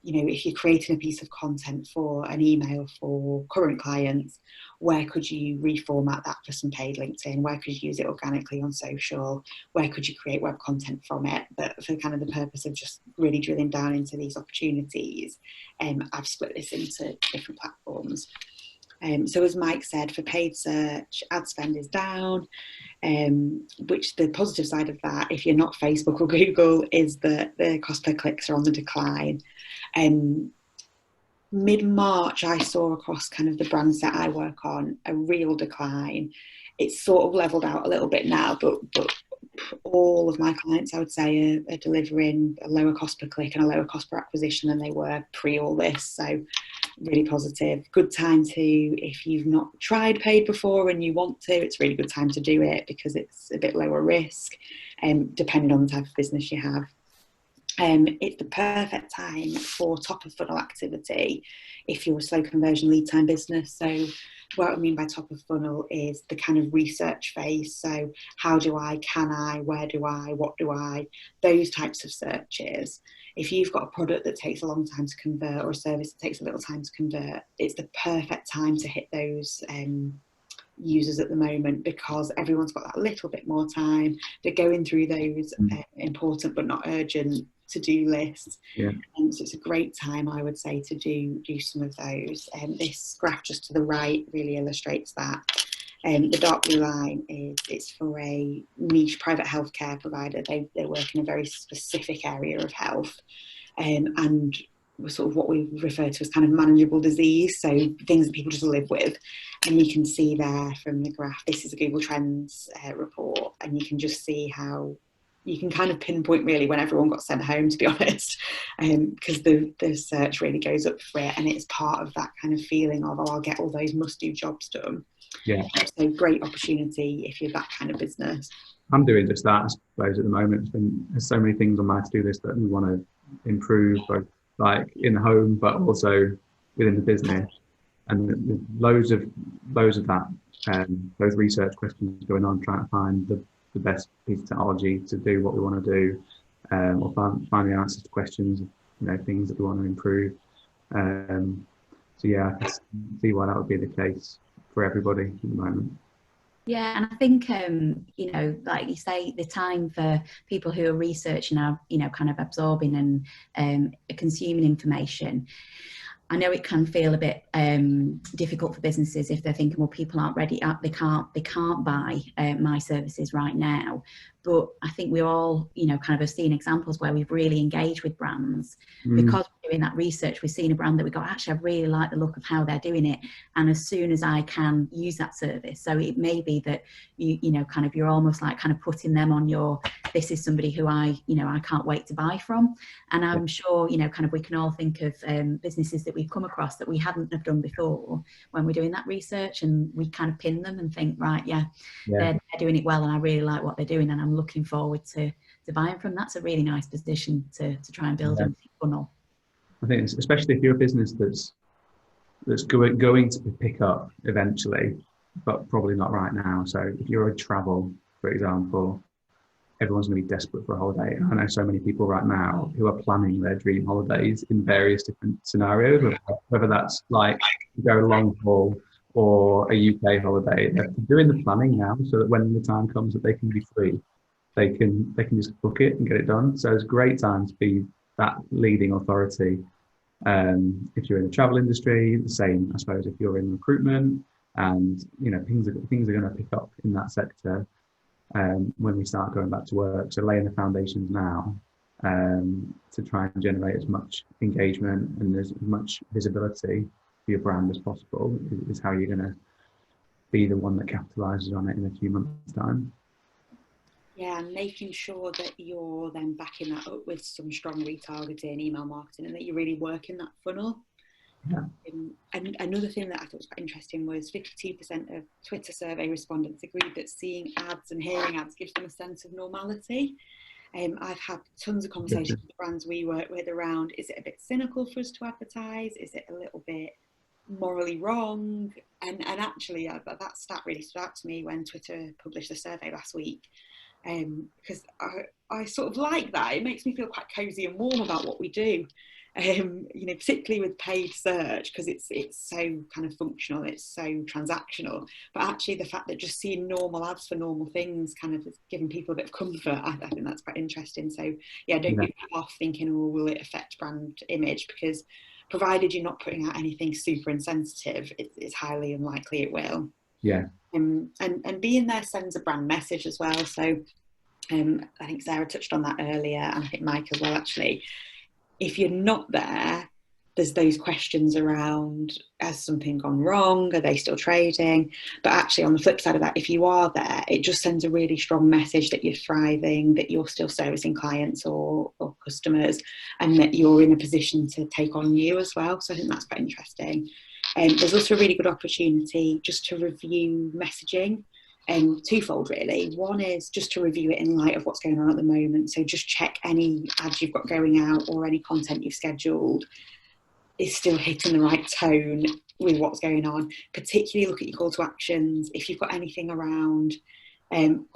If you're creating a piece of content for an email for current clients, where could you reformat that for some paid LinkedIn? Where could you use it organically on social? Where could you create web content from it? But for kind of the purpose of just really drilling down into these opportunities, I've split this into different platforms. So as Mike said, for paid search, ad spend is down, which the positive side of that, if you're not Facebook or Google, is that the cost per clicks are on the decline. Mid-March, I saw across kind of the brands that I work on a real decline. It's sort of leveled out a little bit now, but all of my clients, I would say, are delivering a lower cost per click and a lower cost per acquisition than they were pre all this. So really positive. Good time to, if you've not tried paid before and you want to, it's a really good time to do it, because it's a bit lower risk, depending on the type of business you have. It's the perfect time for top of funnel activity if you're a slow conversion lead time business. So what I mean by top of funnel is the kind of research phase. So how do I, can I, where do I, what do I, those types of searches. If you've got a product that takes a long time to convert, or a service that takes a little time to convert, it's the perfect time to hit those users at the moment, because everyone's got that little bit more time. They're going through those important but not urgent to-do lists. So it's a great time, I would say, to do some of those. This graph just to the right really illustrates that. The dark blue line it's for a niche private healthcare provider. They work in a very specific area of health, and sort of what we refer to as kind of manageable disease, so things that people just live with. And you can see there from the graph, this is a Google Trends report, and you can just see how you can kind of pinpoint really when everyone got sent home, to be honest, because the search really goes up for it, and it's part of that kind of feeling of, oh, I'll get all those must-do jobs done. Yeah. So great opportunity if you're that kind of business. I'm doing just that, I suppose, at the moment. There's so many things on my to-do list that we want to improve, both like in the home, but also within the business. And loads of that, those research questions going on, trying to find the best piece of technology to do what we want to do, or find the answers to questions, things that we want to improve. So yeah, I can see why that would be the case for everybody at the moment. Yeah, and I think, like you say, the time for people who are researching are, kind of absorbing and consuming information. I know it can feel a bit difficult for businesses if they're thinking, well, people aren't ready, they can't buy my services right now. But I think we all, kind of have seen examples where we've really engaged with brands because we're doing that research. We've seen a brand that we go, actually, I really like the look of how they're doing it. And as soon as I can use that service, so it may be that you're almost like kind of putting them on your, this is somebody who I can't wait to buy from. And I'm sure, kind of we can all think of businesses that we've come across that we hadn't have done before when we're doing that research, and we kind of pin them and think, right, they're doing it well, and I really like what they're doing, and I'm looking forward to buying from. That's a really nice position to try and build into your funnel. I think especially if you're a business that's going to pick up eventually, but probably not right now. So if you're in travel, for example, everyone's going to be desperate for a holiday. I know so many people right now who are planning their dream holidays in various different scenarios, whether that's like go long haul or a UK holiday. They're doing the planning now so that when the time comes that they can be free, they can just book it and get it done. So it's a great time to be that leading authority. If you're in the travel industry, the same, I suppose, if you're in recruitment, and things are going to pick up in that sector when we start going back to work. So laying the foundations now to try and generate as much engagement and as much visibility for your brand as possible is how you're going to be the one that capitalizes on it in a few months' time. Yeah, and making sure that you're then backing that up with some strong retargeting, email marketing, and that you're really working that funnel. Yeah. And another thing that I thought was quite interesting was 52% of Twitter survey respondents agreed that seeing ads and hearing ads gives them a sense of normality. I've had tons of conversations with brands we work with around, is it a bit cynical for us to advertise? Is it a little bit morally wrong? And actually, that stat really stood out to me when Twitter published the survey last week. Because I sort of like that. It makes me feel quite cozy and warm about what we do, particularly with paid search, because it's so kind of functional, it's so transactional. But actually the fact that just seeing normal ads for normal things kind of is giving people a bit of comfort, I think that's quite interesting. So yeah, don't be off thinking, oh, will it affect brand image? Because provided you're not putting out anything super insensitive, it's highly unlikely it will. Yeah. And being there sends a brand message as well. So I think Sarah touched on that earlier, and I think Mike as well, actually. If you're not there, there's those questions around, has something gone wrong? Are they still trading? But actually on the flip side of that, if you are there, it just sends a really strong message that you're thriving, that you're still servicing clients or customers, and that you're in a position to take on new as well. So I think that's quite interesting. There's also a really good opportunity just to review messaging, twofold really. One is just to review it in light of what's going on at the moment. So just check any ads you've got going out or any content you've scheduled is still hitting the right tone with what's going on. Particularly look at your call to actions. If you've got anything around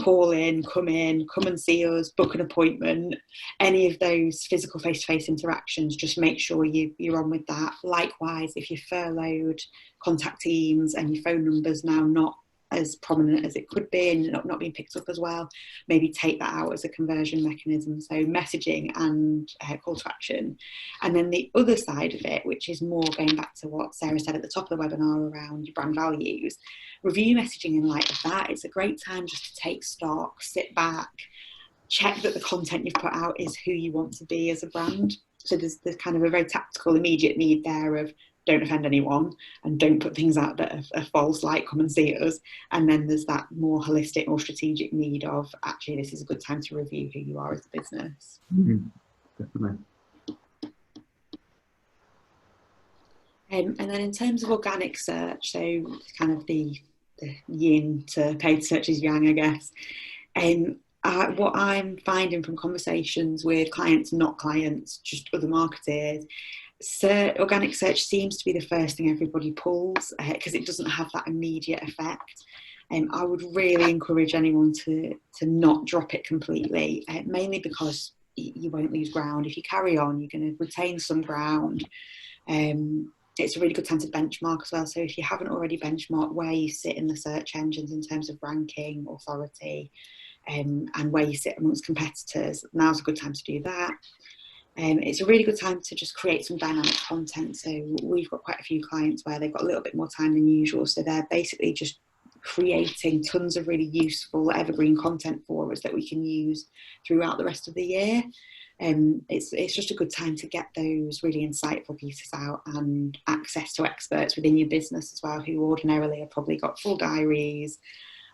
call in, come and see us, book an appointment, any of those physical face-to-face interactions, just make sure you're on with that. Likewise, if you're furloughed, contact teams and your phone number's now not as prominent as it could be and not being picked up as well, maybe take that out as a conversion mechanism. So messaging and call to action. And then the other side of it, which is more going back to what Sarah said at the top of the webinar around your brand values, review messaging in light of that. It's a great time just to take stock, sit back, check that the content you've put out is who you want to be as a brand. So there's kind of a very tactical, immediate need there of don't offend anyone and don't put things out that are false, like come and see us. And then there's that more holistic, more strategic need of actually this is a good time to review who you are as a business. Definitely. And then in terms of organic search, so kind of the yin to paid search is yang, I guess. What I'm finding from conversations with clients, not clients, just other marketers, organic search seems to be the first thing everybody pulls because it doesn't have that immediate effect. I would really encourage anyone to not drop it completely, mainly because you won't lose ground. If you carry on, you're going to retain some ground. It's a really good time to benchmark as well. So if you haven't already benchmarked where you sit in the search engines in terms of ranking, authority, and where you sit amongst competitors, now's a good time to do that. It's a really good time to just create some dynamic content. So we've got quite a few clients where they've got a little bit more time than usual. So they're basically just creating tons of really useful evergreen content for us that we can use throughout the rest of the year. It's just a good time to get those really insightful pieces out and access to experts within your business as well, who ordinarily have probably got full diaries,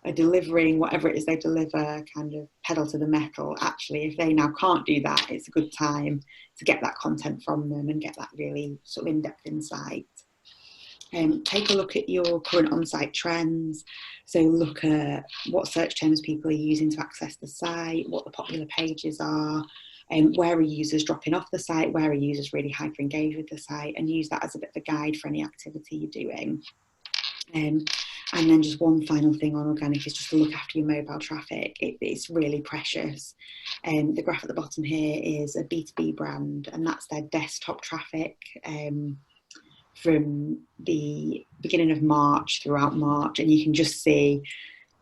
are delivering whatever it is they deliver, kind of pedal to the metal. Actually, if they now can't do that, it's a good time to get that content from them and get that really sort of in-depth insight. Take a look at your current on-site trends. So look at what search terms people are using to access the site, what the popular pages are, where are users dropping off the site, where are users really hyper engaged with the site, and use that as a bit of a guide for any activity you're doing. And then just one final thing on organic is just to look after your mobile traffic. It's really precious. The graph at the bottom here is a B2B brand, and that's their desktop traffic from the beginning of March throughout March, and you can just see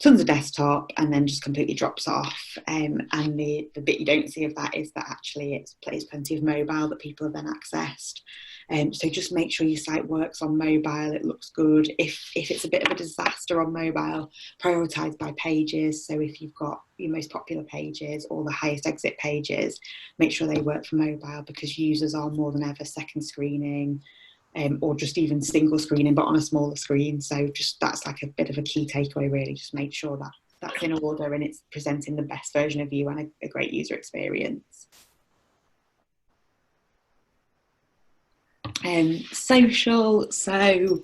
tons of desktop and then just completely drops off. And the bit you don't see of that is that actually it's plenty of mobile that people have then accessed. So just make sure your site works on mobile, it looks good. If it's a bit of a disaster on mobile, prioritise by pages. So if you've got your most popular pages or the highest exit pages, make sure they work for mobile, because users are more than ever second screening, or just even single screening, but on a smaller screen. So just that's like a bit of a key takeaway, really. Just make sure that that's in order and it's presenting the best version of you and a great user experience. Social, so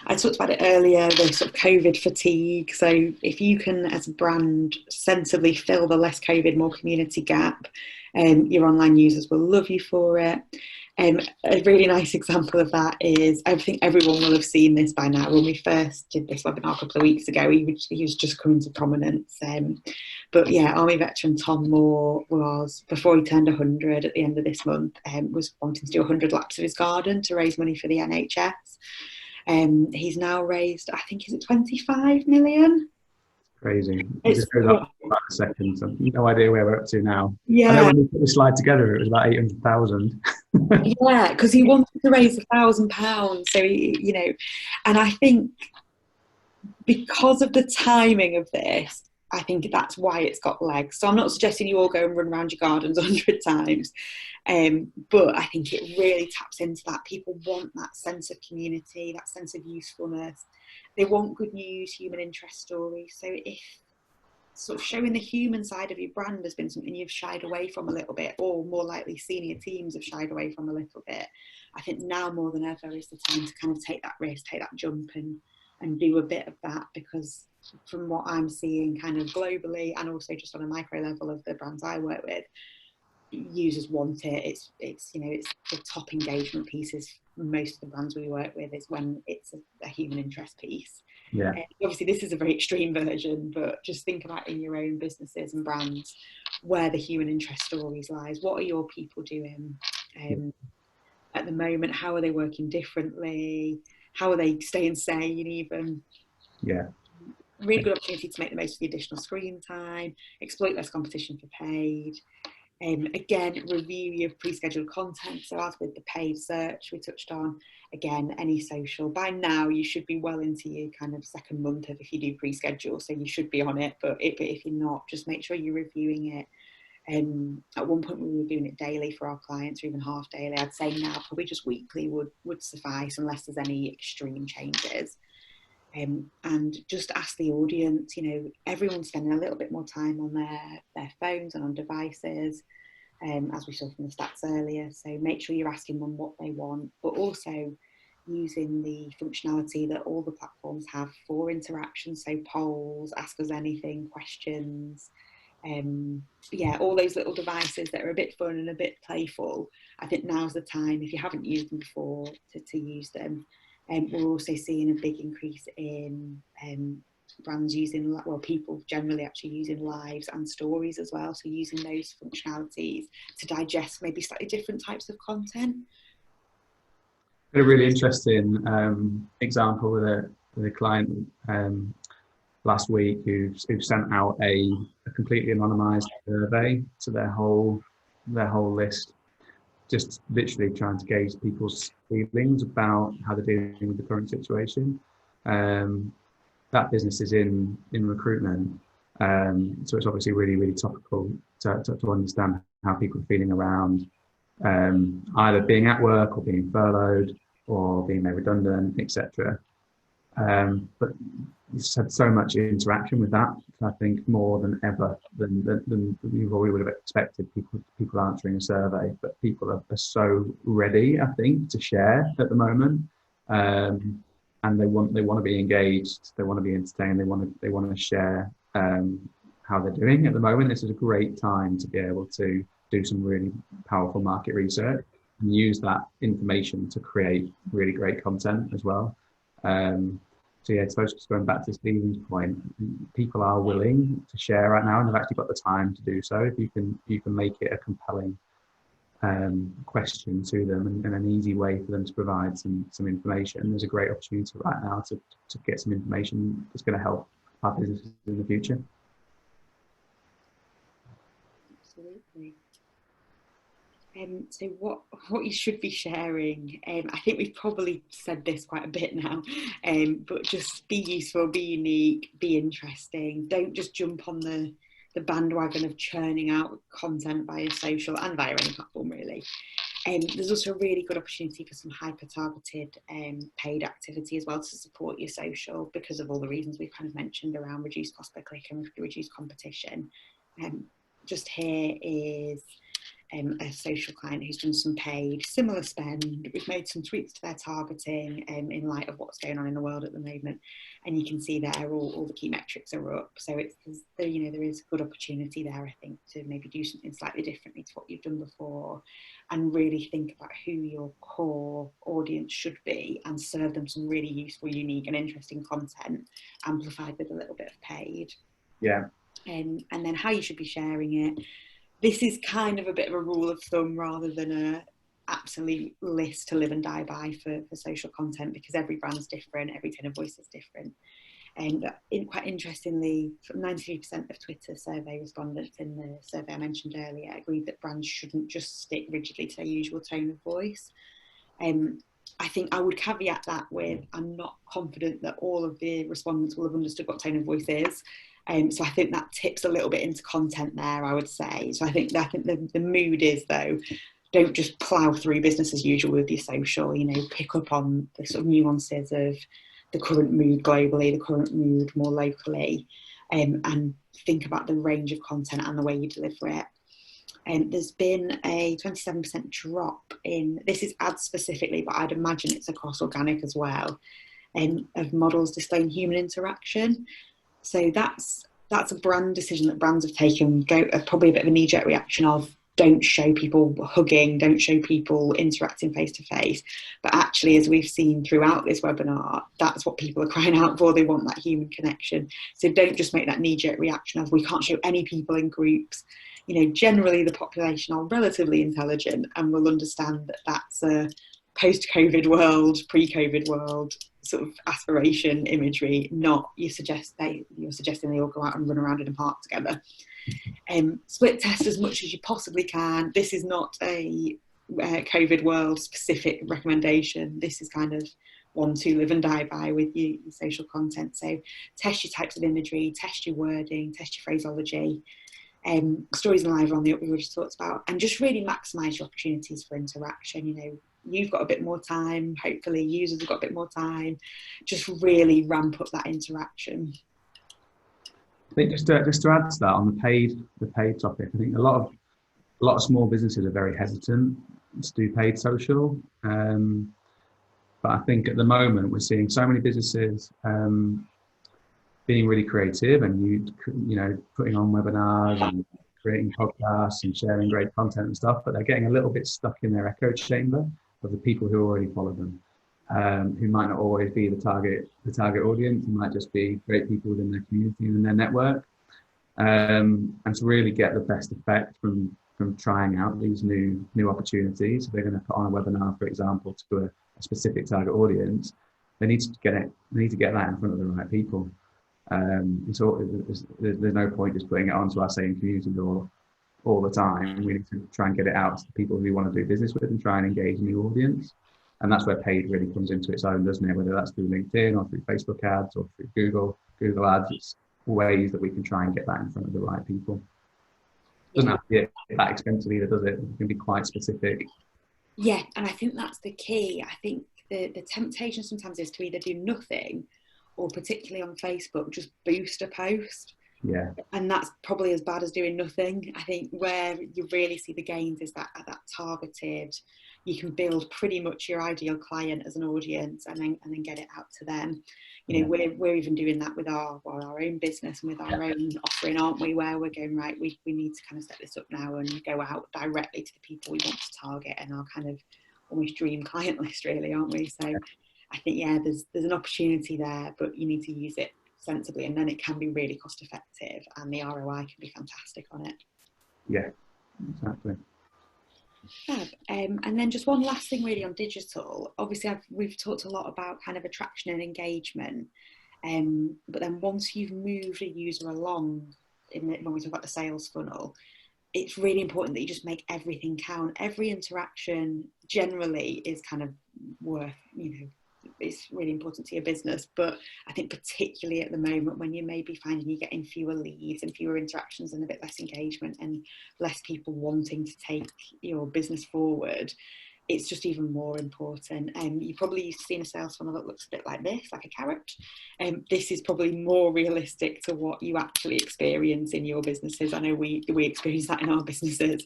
I talked about it earlier, the sort of COVID fatigue. So if you can, as a brand, sensibly fill the less COVID, more community gap, your online users will love you for it. A really nice example of that is, I think everyone will have seen this by now. When we first did this webinar a couple of weeks ago, he was just coming to prominence. But yeah, Army veteran Tom Moore was, before he turned 100 at the end of this month, was wanting to do 100 laps of his garden to raise money for the NHS. He's now raised, I think, is it 25 million? Crazy. It just goes up in a second. So no idea where we're up to now. Yeah. I know when we put the slide together, it was about 800,000. Yeah, because he wanted to raise £1,000. So he, and I think because of the timing of this, I think that's why it's got legs. So I'm not suggesting you all go and run around your gardens 100 times, but I think it really taps into that. People want that sense of community, that sense of usefulness. They want good news, human interest stories. So if sort of showing the human side of your brand has been something you've shied away from a little bit, or more likely senior teams have shied away from a little bit, I think now more than ever is the time to kind of take that risk, take that jump and do a bit of that, because from what I'm seeing kind of globally and also just on a micro level of the brands I work with, users want it. It's the top engagement pieces. Most of the brands we work with is when it's a human interest piece. Yeah. Obviously this is a very extreme version, but just think about in your own businesses and brands where the human interest stories lies. What are your people doing at the moment? How are they working differently? How are they staying sane even? Yeah. Really good opportunity to make the most of the additional screen time, exploit less competition for paid. Again, review your pre-scheduled content. So as with the paid search we touched on, again, any social, by now you should be well into your kind of second month of if you do pre-schedule, so you should be on it, but if you're not, just make sure you're reviewing it At one point we were doing it daily for our clients, or even half daily. I'd say now probably just weekly would suffice, unless there's any extreme changes. And just ask the audience, you know, everyone's spending a little bit more time on their phones and on devices, as we saw from the stats earlier. So make sure you're asking them what they want, but also using the functionality that all the platforms have for interaction. So polls, ask us anything, questions, yeah, all those little devices that are a bit fun and a bit playful. I think now's the time, if you haven't used them before, to use them. We're also seeing a big increase in brands using, well, people generally actually using lives and stories as well. So using those functionalities to digest maybe slightly different types of content. A really interesting example with a client last week who sent out a completely anonymized survey to their whole list, just literally trying to gauge people's feelings about how they're dealing with the current situation. That business is in recruitment, so it's obviously really, really topical to understand how people are feeling around either being at work or being furloughed or being made redundant, etc. But it's had so much interaction with that, I think, more than ever than we would have expected. People answering a survey, but people are so ready, I think, to share at the moment, and they want to be engaged, they want to be entertained, they want to share how they're doing at the moment. This is a great time to be able to do some really powerful market research and use that information to create really great content as well. So yeah, I suppose just going back to Stephen's point, people are willing to share right now, and they've actually got the time to do so. If you can make it a compelling question to them and an easy way for them to provide some information, there's a great opportunity right now to get some information that's going to help our businesses in the future. Absolutely. So what you should be sharing, I think we've probably said this quite a bit now, but just be useful, be unique, be interesting. Don't just jump on the bandwagon of churning out content via social and via any platform, really. There's also a really good opportunity for some hyper-targeted paid activity as well to support your social, because of all the reasons we've kind of mentioned around reduced cost per click and reduced competition. Just here is a social client who's done some paid similar spend. We've made some tweaks to their targeting in light of what's going on in the world at the moment, and you can see there all the key metrics are up. So there is a good opportunity there, I think, to maybe do something slightly differently to what you've done before, and really think about who your core audience should be and serve them some really useful, unique and interesting content, amplified with a little bit of paid. Yeah. And then how you should be sharing it. This is kind of a bit of a rule of thumb rather than a absolute list to live and die by for social content, because every brand's different, every tone of voice is different. And quite interestingly, 93% of Twitter survey respondents in the survey I mentioned earlier agreed that brands shouldn't just stick rigidly to their usual tone of voice. I think I would caveat that with, I'm not confident that all of the respondents will have understood what tone of voice is. So I think that tips a little bit into content there, I would say. So I think the mood is, though, don't just plough through business as usual with your social, pick up on the sort of nuances of the current mood globally, the current mood more locally, and think about the range of content and the way you deliver it. There's been a 27% drop in, this is ads specifically, but I'd imagine it's across organic as well, of models displaying human interaction. So that's a brand decision that brands have taken, probably a bit of a knee-jerk reaction of, don't show people hugging, don't show people interacting face-to-face. But actually, as we've seen throughout this webinar, that's what people are crying out for. They want that human connection. So don't just make that knee-jerk reaction of, we can't show any people in groups. Generally the population are relatively intelligent and will understand that that's a post-COVID world, pre-COVID world sort of aspiration imagery, not you're suggesting they all go out and run around in a park together. Split test as much as you possibly can. This is not a COVID world specific recommendation. This is kind of one to live and die by with your social content. So test your types of imagery, test your wording, test your phraseology. stories and live on that we already talked about, and just really maximise your opportunities for interaction. You know, you've got a bit more time, hopefully users have got a bit more time, just really ramp up that interaction. I think just to add to that on the paid topic, I think a lot of small businesses are very hesitant to do paid social. But I think at the moment we're seeing so many businesses being really creative and you know putting on webinars and creating podcasts and sharing great content and stuff, but they're getting a little bit stuck in their echo chamber of the people who already follow them, who might not always be the target audience. It might just be great people within their community and their network, and to really get the best effect from trying out these new opportunities. If they're going to put on a webinar, for example, to a specific target audience, they need to get that in front of the right people. There's no point just putting it onto our same community all the time. We need to try and get it out to the people who want to do business with and try and engage a new audience. And that's where paid really comes into its own, doesn't it? Whether that's through LinkedIn or through Facebook ads or through Google ads, it's ways that we can try and get that in front of the right people. Doesn't have to be that expensive either, does it? It can be quite specific. Yeah, and I think that's the key. I think the temptation sometimes is to either do nothing, or particularly on Facebook, just boost a post. Yeah. And that's probably as bad as doing nothing. I think where you really see the gains is that targeted, you can build pretty much your ideal client as an audience and then get it out to them. You know, we're even doing that with our own business and with our own offering, aren't we? Where we're going, right, we need to kind of set this up now and go out directly to the people we want to target and our kind of almost dream client list, really, aren't we? So I think, yeah, there's an opportunity there, but you need to use it sensibly, and then it can be really cost effective and the ROI can be fantastic on it. Yeah, exactly. Fab. And then just one last thing really on digital. Obviously we've talked a lot about kind of attraction and engagement, but then once you've moved a user along when we talk about the sales funnel, it's really important that you just make everything count. Every interaction generally is kind of worth, you know, it's really important to your business, but I think particularly at the moment when you may be finding you're getting fewer leads and fewer interactions and a bit less engagement and less people wanting to take your business forward, it's just even more important. You've probably seen a sales funnel that looks a bit like this, like a carrot. This is probably more realistic to what you actually experience in your businesses. I know we experience that in our businesses.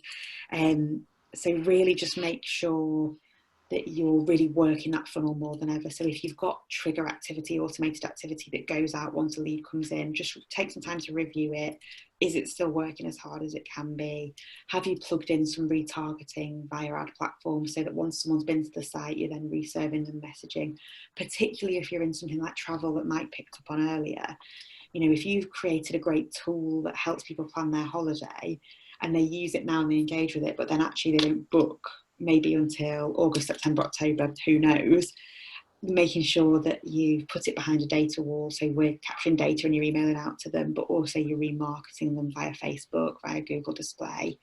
So really just make sure that you're really working that funnel more than ever. So if you've got trigger activity, automated activity that goes out once a lead comes in, just take some time to review it. Is it still working as hard as it can be? Have you plugged in some retargeting via ad platforms so that once someone's been to the site, you're then reserving them messaging, particularly if you're in something like travel that Mike picked up on earlier. You know, if you've created a great tool that helps people plan their holiday and they use it now and they engage with it, but then actually they don't book maybe until August, September, October, who knows, making sure that you put it behind a data wall. So we're capturing data and you're emailing out to them, but also you're remarketing them via Facebook, via Google Display.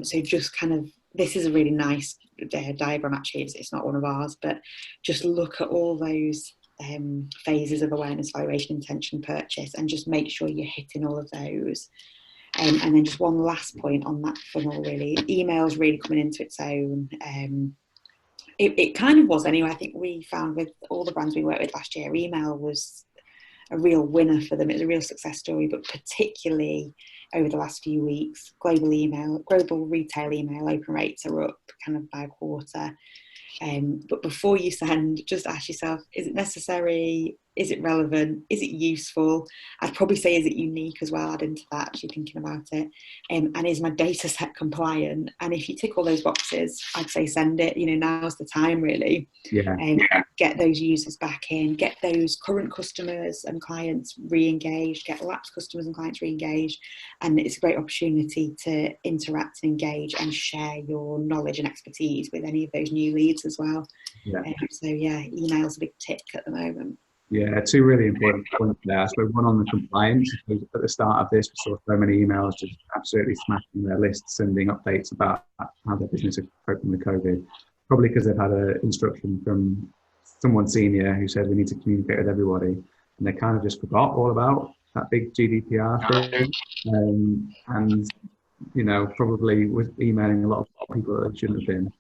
So just kind of, this is a really nice diagram actually, it's not one of ours, but just look at all those phases of awareness, valuation, intention, purchase, and just make sure you're hitting all of those. And then just one last point on that funnel, really, email's really coming into its own. It kind of was anyway. I think we found with all the brands we worked with last year, email was a real winner for them. It was a real success story, but particularly over the last few weeks, global retail email open rates are up kind of by a quarter. But before you send, just ask yourself, is it necessary? Is it relevant? Is it useful? I'd probably say, is it unique as well? Add into that, actually thinking about it. And is my data set compliant? And if you tick all those boxes, I'd say send it. You know, now's the time, really. Get those users back in, get those current customers and clients re-engaged, get lapsed customers and clients re-engaged. And it's a great opportunity to interact and engage and share your knowledge and expertise with any of those new leads as well. So yeah, email's a big tick at the moment. Yeah, two really important points there. I suppose one on the compliance. At the start of this, we saw so many emails just absolutely smashing their list, sending updates about how their business is coping with COVID. Probably because they've had an instruction from someone senior who said we need to communicate with everybody, and they kind of just forgot all about that big GDPR thing, and you know, probably was emailing a lot of people that shouldn't have been,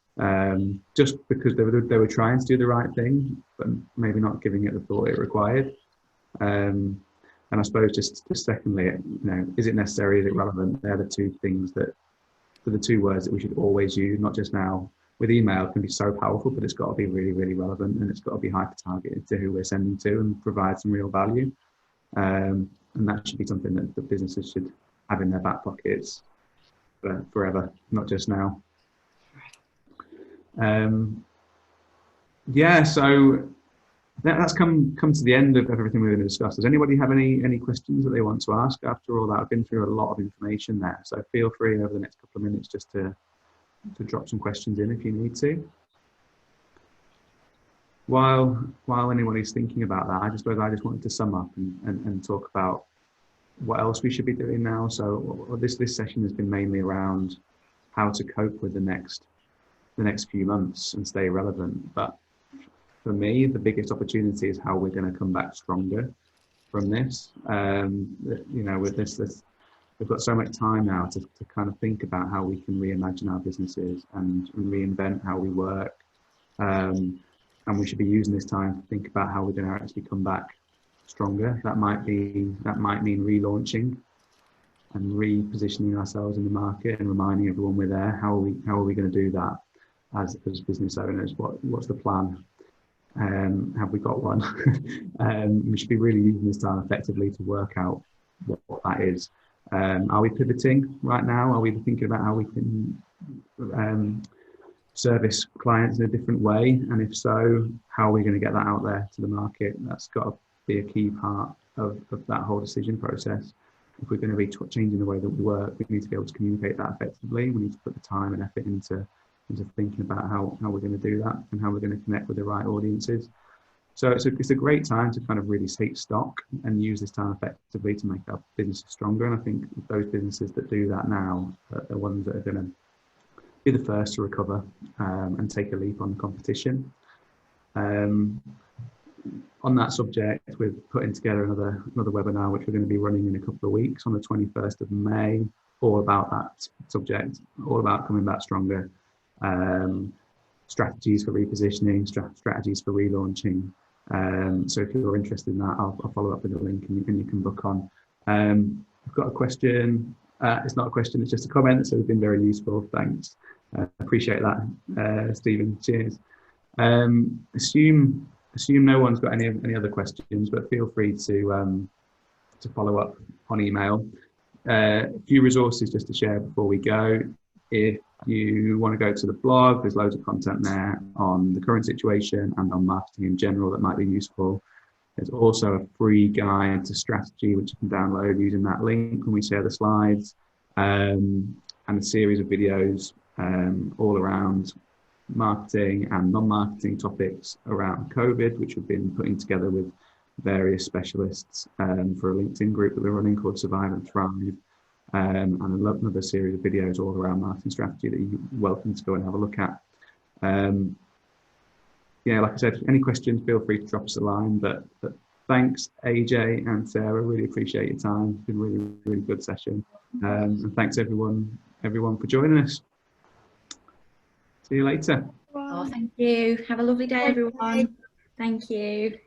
just because they were trying to do the right thing, but maybe not giving it the thought it required. And I suppose just secondly, you know, is it necessary? Is it relevant? They're the two things that, are the two words that we should always use, not just now. With email, it can be so powerful, but it's got to be really, really relevant, and it's got to be hyper targeted to who we're sending to and provide some real value. And that should be something that the businesses should have in their back pockets forever, not just now. Yeah, so that's come to the end of everything we're going to discuss. Does anybody have any questions that they want to ask after all that? I've been through a lot of information there, so feel free over the next couple of minutes just to drop some questions in if you need to. While anybody's thinking about that, I just wanted to sum up and talk about what else we should be doing now. So this session has been mainly around how to cope with the next few months and stay relevant. But for me, the biggest opportunity is how we're going to come back stronger from this. You know, with this, we've got so much time now to kind of think about how we can reimagine our businesses and reinvent how we work. And we should be using this time to think about how we're going to actually come back stronger. That might mean relaunching and repositioning ourselves in the market and reminding everyone we're there. How are we going to do that as business owners? What's the plan? Have we got one? We should be really using this time effectively to work out what that is. Are we pivoting right now? Are we thinking about how we can service clients in a different way? And if so, how are we going to get that out there to the market? That's got to be a key part of that whole decision process. If we're going to be changing the way that we work, we need to be able to communicate that effectively. We need to put the time and effort into thinking about how we're going to do that and how we're going to connect with the right audiences. So it's a great time to kind of really take stock and use this time effectively to make our businesses stronger. And I think those businesses that do that now are the ones that are going to be the first to recover and take a leap on the competition. On that subject, we're putting together another webinar, which we're going to be running in a couple of weeks on the 21st of May, all about that subject, all about coming back stronger, strategies for repositioning, strategies for relaunching. So if you're interested in that, I'll follow up with a link and you can book on. I've got a question. It's not a question, it's just a comment, so it's been very useful. Thanks. Appreciate that, Stephen. Cheers. Assume no one's got any other questions, but feel free to follow up on email. A few resources just to share before we go. If you want to go to the blog, there's loads of content there on the current situation and on marketing in general that might be useful. There's also a free guide to strategy, which you can download using that link when we share the slides, and a series of videos all around marketing and non-marketing topics around COVID, which we've been putting together with various specialists for a LinkedIn group that we're running called Survive and Thrive, and another series of videos all around marketing strategy that you're welcome to go and have a look at. Yeah, like I said, any questions, feel free to drop us a line, but thanks AJ and Sarah, really appreciate your time. It's been a really, really good session. And thanks everyone for joining us. See you later. Oh, thank you. Have a lovely day, everyone. Thank you.